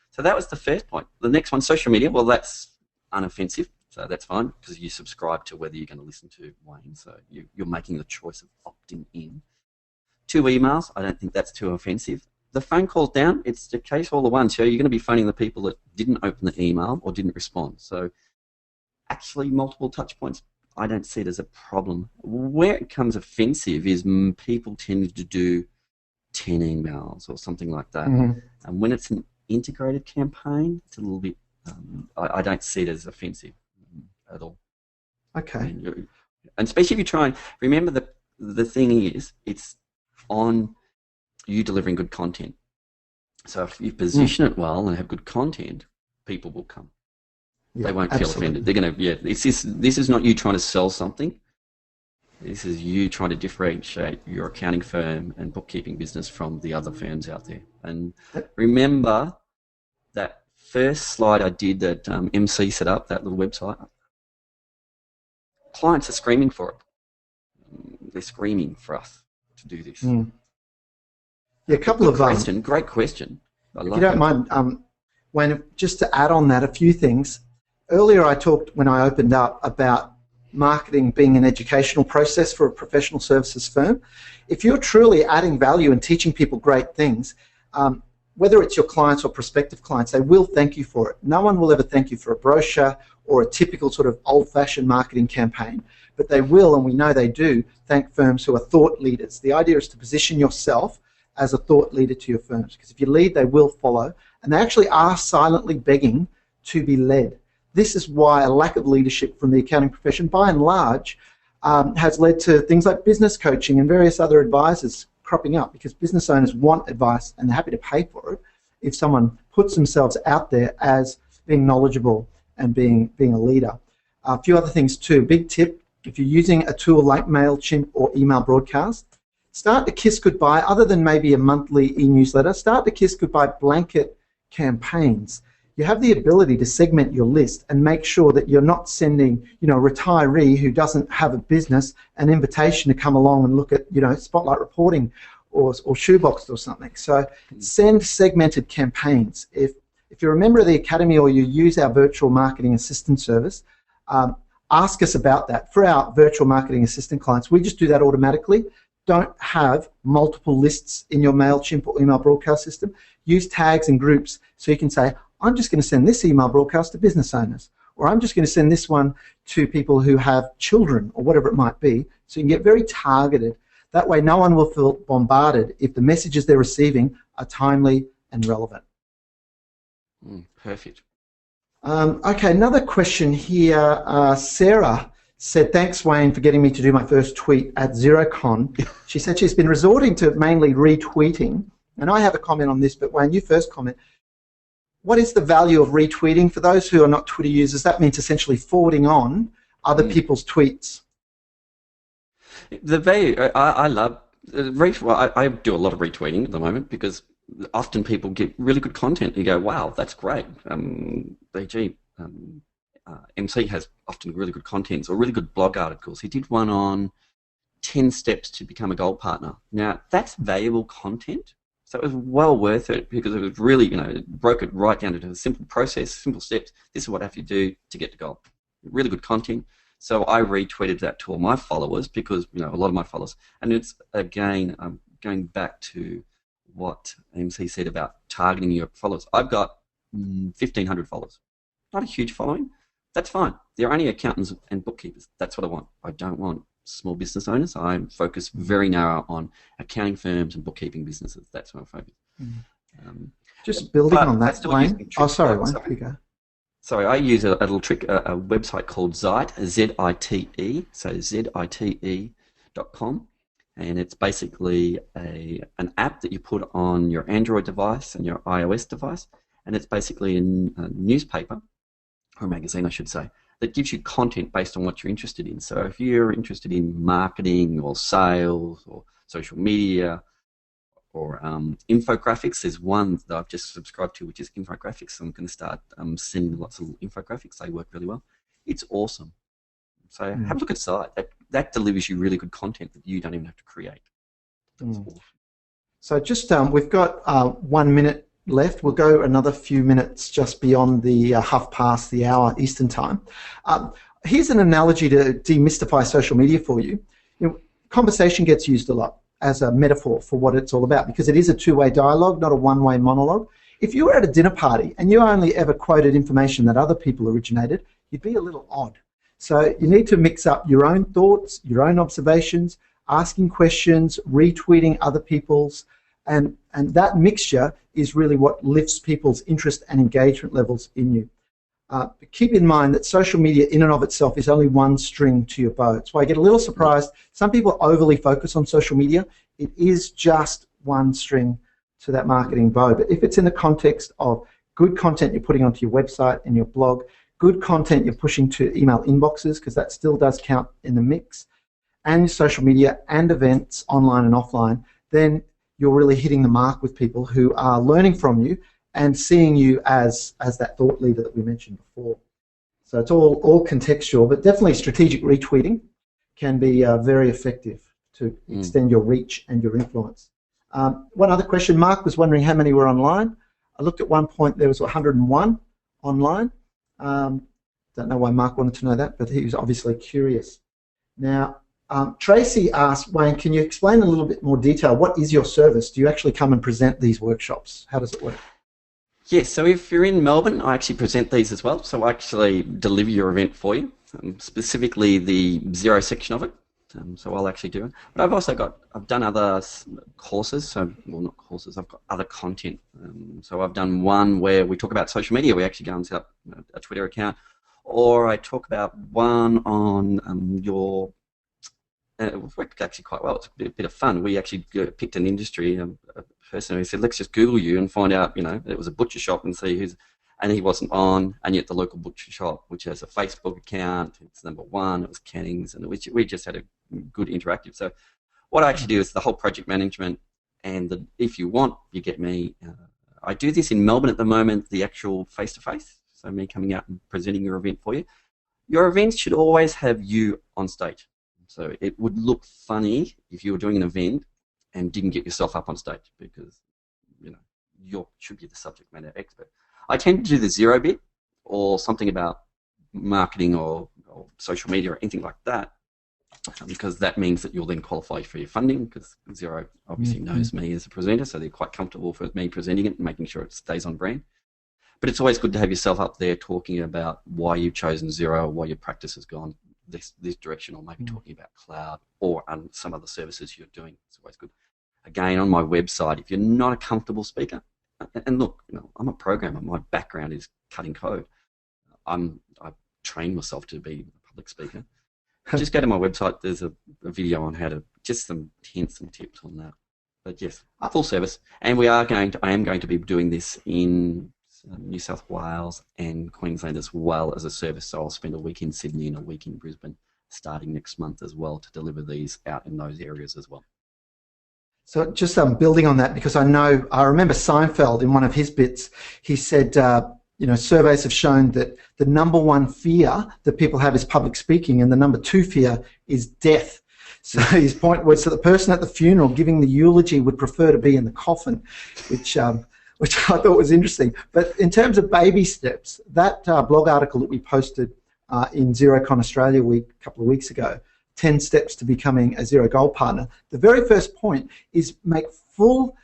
Speaker 2: So that was the first point. The next one, social media. Well, that's unoffensive, so that's fine, because you subscribe to whether you're going to listen to Wayne. So you're making the choice of opting in. 2 emails. I don't think that's too offensive. The phone calls down, it's the case all the one. So you're going to be phoning the people that didn't open the email or didn't respond. So actually multiple touch points, I don't see it as a problem. Where it becomes offensive is people tend to do 10 emails or something like that. Mm-hmm. And when it's an integrated campaign, it's a little bit, I don't see it as offensive at all.
Speaker 1: Okay.
Speaker 2: And especially if you try and remember the thing is, it's on you delivering good content. So if you position it well and have good content, people will come. Yeah, they won't feel offended. They're going to, this is not you trying to sell something. This is you trying to differentiate your accounting firm and bookkeeping business from the other firms out there. And remember that first slide I did that MC set up, that little website. Clients are screaming for it. They're screaming for us to do this.
Speaker 1: Yeah, a couple of
Speaker 2: great question.
Speaker 1: If you don't mind, Wayne, just to add on that a few things. Earlier I talked, when I opened up, about marketing being an educational process for a professional services firm. If you're truly adding value and teaching people great things, whether it's your clients or prospective clients, they will thank you for it. No one will ever thank you for a brochure or a typical sort of old-fashioned marketing campaign, but they will, and we know they do, thank firms who are thought leaders. The idea is to position yourself as a thought leader to your firms, because if you lead, they will follow, and they actually are silently begging to be led. This is why a lack of leadership from the accounting profession, by and large, has led to things like business coaching and various other advisors cropping up, because business owners want advice and they're happy to pay for it if someone puts themselves out there as being knowledgeable and being a leader. A few other things too. Big tip, if you're using a tool like MailChimp or email broadcast, start to kiss goodbye, other than maybe a monthly e-newsletter, start to kiss goodbye blanket campaigns. You have the ability to segment your list and make sure that you're not sending, a retiree who doesn't have a business an invitation to come along and look at, spotlight reporting or shoeboxed or something. So send segmented campaigns. If you're a member of the Academy or you use our virtual marketing assistant service, ask us about that. For our virtual marketing assistant clients, we just do that automatically. Don't have multiple lists in your MailChimp or email broadcast system. Use tags and groups so you can say, I'm just going to send this email broadcast to business owners, or I'm just going to send this one to people who have children, or whatever it might be, so you can get very targeted. That way no one will feel bombarded if the messages they're receiving are timely and relevant.
Speaker 2: Perfect.
Speaker 1: Okay, another question here. Sarah said, thanks, Wayne, for getting me to do my first tweet at XeroCon. She said she's been resorting to mainly retweeting, and I have a comment on this, but Wayne, you first comment. What is the value of retweeting? For those who are not Twitter users, that means essentially forwarding on other people's tweets.
Speaker 2: The value, I love, I do a lot of retweeting at the moment, because often people get really good content. You go, wow, that's great. MC has often really good content or really good blog articles. He did one on 10 steps to become a gold partner. Now, that's valuable content. So it was well worth it, because it was really, it broke it right down to a simple process, simple steps. This is what I have to do to get to gold. Really good content. So I retweeted that to all my followers, because, a lot of my followers. And it's, again, going back to what MC said about targeting your followers. I've got 1,500 followers. Not a huge following. That's fine. They're only accountants and bookkeepers. That's what I want. I don't want small business owners. I focus very narrow on accounting firms and bookkeeping businesses. That's what I focus.
Speaker 1: Just building on that, Wayne. Oh, sorry, Wayne. Here you go.
Speaker 2: Sorry, I use a little trick, a website called Zite, Z-I-T-E, so zite.com, and it's basically an app that you put on your Android device and your iOS device, and it's basically a newspaper, or a magazine, I should say, that gives you content based on what you're interested in. So if you're interested in marketing or sales or social media or infographics, there's one that I've just subscribed to, which is infographics. So I'm going to start sending lots of infographics. They work really well. It's awesome. So have a look at the site. That delivers you really good content that you don't even have to create. That's awesome.
Speaker 1: So just we've got 1 minute left. We'll go another few minutes just beyond the half past the hour Eastern time. Here's an analogy to demystify social media for you. Conversation gets used a lot as a metaphor for what it's all about, because it is a two-way dialogue, not a one-way monologue. If you were at a dinner party and you only ever quoted information that other people originated, you'd be a little odd. So you need to mix up your own thoughts, your own observations, asking questions, retweeting other people's, and that mixture is really what lifts people's interest and engagement levels in you. But keep in mind that social media in and of itself is only one string to your bow. That's why I get a little surprised. Some people overly focus on social media. It is just one string to that marketing bow. But if it's in the context of good content you're putting onto your website and your blog, good content you're pushing to email inboxes, because that still does count in the mix, and social media and events online and offline, then you're really hitting the mark with people who are learning from you and seeing you as that thought leader that we mentioned before. So it's all contextual, but definitely strategic retweeting can be very effective to extend your reach and your influence. One other question, Mark was wondering how many were online. I looked at one point, there was 101 online. Don't know why Mark wanted to know that, but he was obviously curious. Now, Tracy asked, Wayne, can you explain a little bit more detail? What is your service? Do you actually come and present these workshops? How does it work?
Speaker 2: Yes, so if you're in Melbourne, I actually present these as well. So I actually deliver your event for you, specifically the Xero section of it. So I'll actually do it. But I've done other courses, well, not courses, I've got other content. So I've done one where we talk about social media. We actually go and set up a Twitter account, or I talk about one on your. It worked actually quite well. It's a bit of fun. We actually picked an industry, a person who said, let's just Google you and find out, it was a butcher shop and see who's, and he wasn't on, and yet the local butcher shop, which has a Facebook account, it's #1, it was Canning's, and we just had a good interactive. So what I actually do is the whole project management, and if you want, you get me. I do this in Melbourne at the moment, the actual face-to-face, so me coming out and presenting your event for you. Your events should always have you on stage. So it would look funny if you were doing an event and didn't get yourself up on stage, because you should be the subject matter expert. I tend to do the Xero bit, or something about marketing or social media or anything like that, because that means that you'll then qualify for your funding, because Xero obviously knows me as a presenter, so they're quite comfortable for me presenting it and making sure it stays on brand. But it's always good to have yourself up there talking about why you've chosen Xero, why your practice has gone this direction, or maybe talking about cloud or some other services you're doing. It's always good. Again, on my website, if you're not a comfortable speaker, and look, I'm a programmer. My background is cutting code. I've trained myself to be a public speaker. Just go to my website. There's a video on how to, just some hints and tips on that. But yes, full service. And I am going to be doing this in New South Wales and Queensland as well as a service. So I'll spend a week in Sydney and a week in Brisbane starting next month as well, to deliver these out in those areas as well.
Speaker 1: So just building on that, because I remember Seinfeld in one of his bits, he said, surveys have shown that the #1 fear that people have is public speaking, and the #2 fear is death. So his point was that the person at the funeral giving the eulogy would prefer to be in the coffin, which I thought was interesting. But in terms of baby steps, that blog article that we posted in XeroCon Australia Week a couple of weeks ago, 10 steps to becoming a Xero Gold partner, the very first point is make full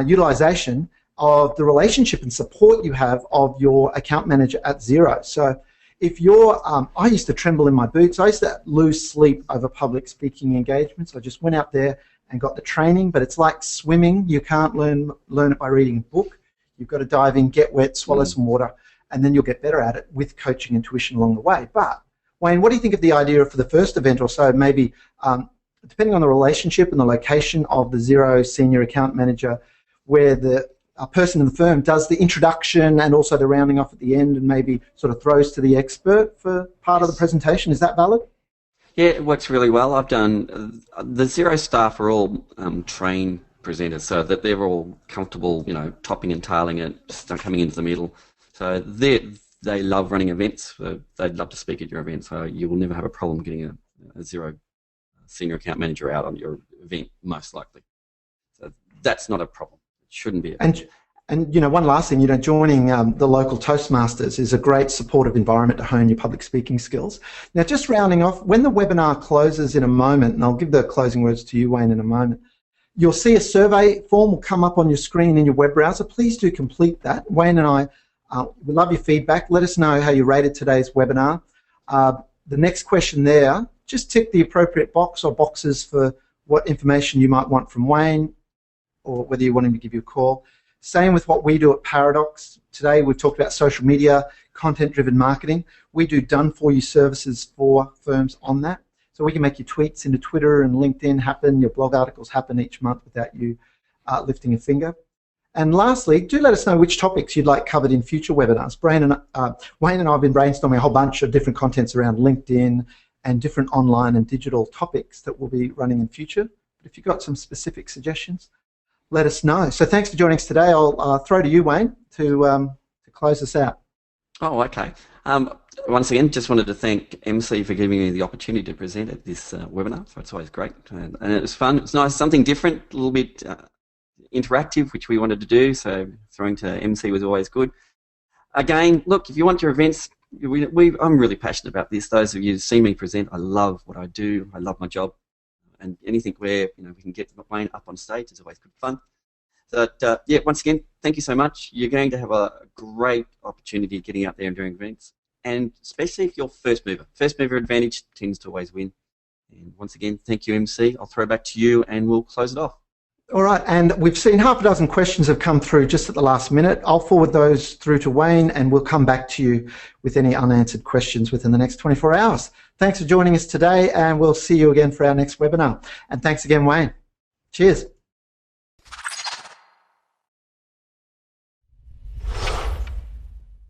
Speaker 1: utilization of the relationship and support you have of your account manager at Xero. So if you're, I used to tremble in my boots. I used to lose sleep over public speaking engagements. I just went out there and got the training, but it's like swimming. You can't learn it by reading a book. You've got to dive in, get wet, swallow some water, and then you'll get better at it with coaching and tuition along the way. But Wayne, what do you think of the idea for the first event or so, maybe depending on the relationship and the location of the Xero senior account manager, where the person in the firm does the introduction and also the rounding off at the end, and maybe sort of throws to the expert for part of the presentation? Is that valid?
Speaker 2: Yeah, it works really well. I've done, the Xero staff are all trained presenters, so that they're all comfortable, topping and tailing it, just coming into the middle. So they love running events. So they'd love to speak at your event, so you will never have a problem getting a Xero senior account manager out on your event, most likely. So that's not a problem. It shouldn't be.
Speaker 1: And one last thing, joining the local Toastmasters is a great supportive environment to hone your public speaking skills. Now, just rounding off, when the webinar closes in a moment, and I'll give the closing words to you, Wayne, in a moment, you'll see a survey form will come up on your screen in your web browser. Please do complete that. Wayne and I we love your feedback. Let us know how you rated today's webinar. The next question there, just tick the appropriate box or boxes for what information you might want from Wayne, or whether you want him to give you a call. Same with what we do at Paradox. Today we've talked about social media, content-driven marketing. We do done-for-you services for firms on that. So we can make your tweets into Twitter and LinkedIn happen, your blog articles happen each month without you lifting a finger. And lastly, do let us know which topics you'd like covered in future webinars. Wayne and I have been brainstorming a whole bunch of different contents around LinkedIn and different online and digital topics that we'll be running in future. But if you've got some specific suggestions, let us know. So thanks for joining us today. I'll throw to you, Wayne, to close us out.
Speaker 2: Oh, okay. Once again, just wanted to thank MC for giving me the opportunity to present at this webinar. So it's always great. And it was fun. It's nice, something different, a little bit interactive, which we wanted to do. So throwing to MC was always good. Again, look, if you want your events, I'm really passionate about this. Those of you who see me present, I love what I do. I love my job. And anything where we can get Wayne up on stage is always good fun. So yeah, once again, thank you so much. You're going to have a great opportunity getting out there and doing events, and especially if you're first mover. First mover advantage tends to always win. And once again, thank you, MC. I'll throw back to you, and we'll close it off.
Speaker 1: All right, and we've seen half a dozen questions have come through just at the last minute. I'll forward those through to Wayne and we'll come back to you with any unanswered questions within the next 24 hours. Thanks for joining us today and we'll see you again for our next webinar. And thanks again, Wayne. Cheers.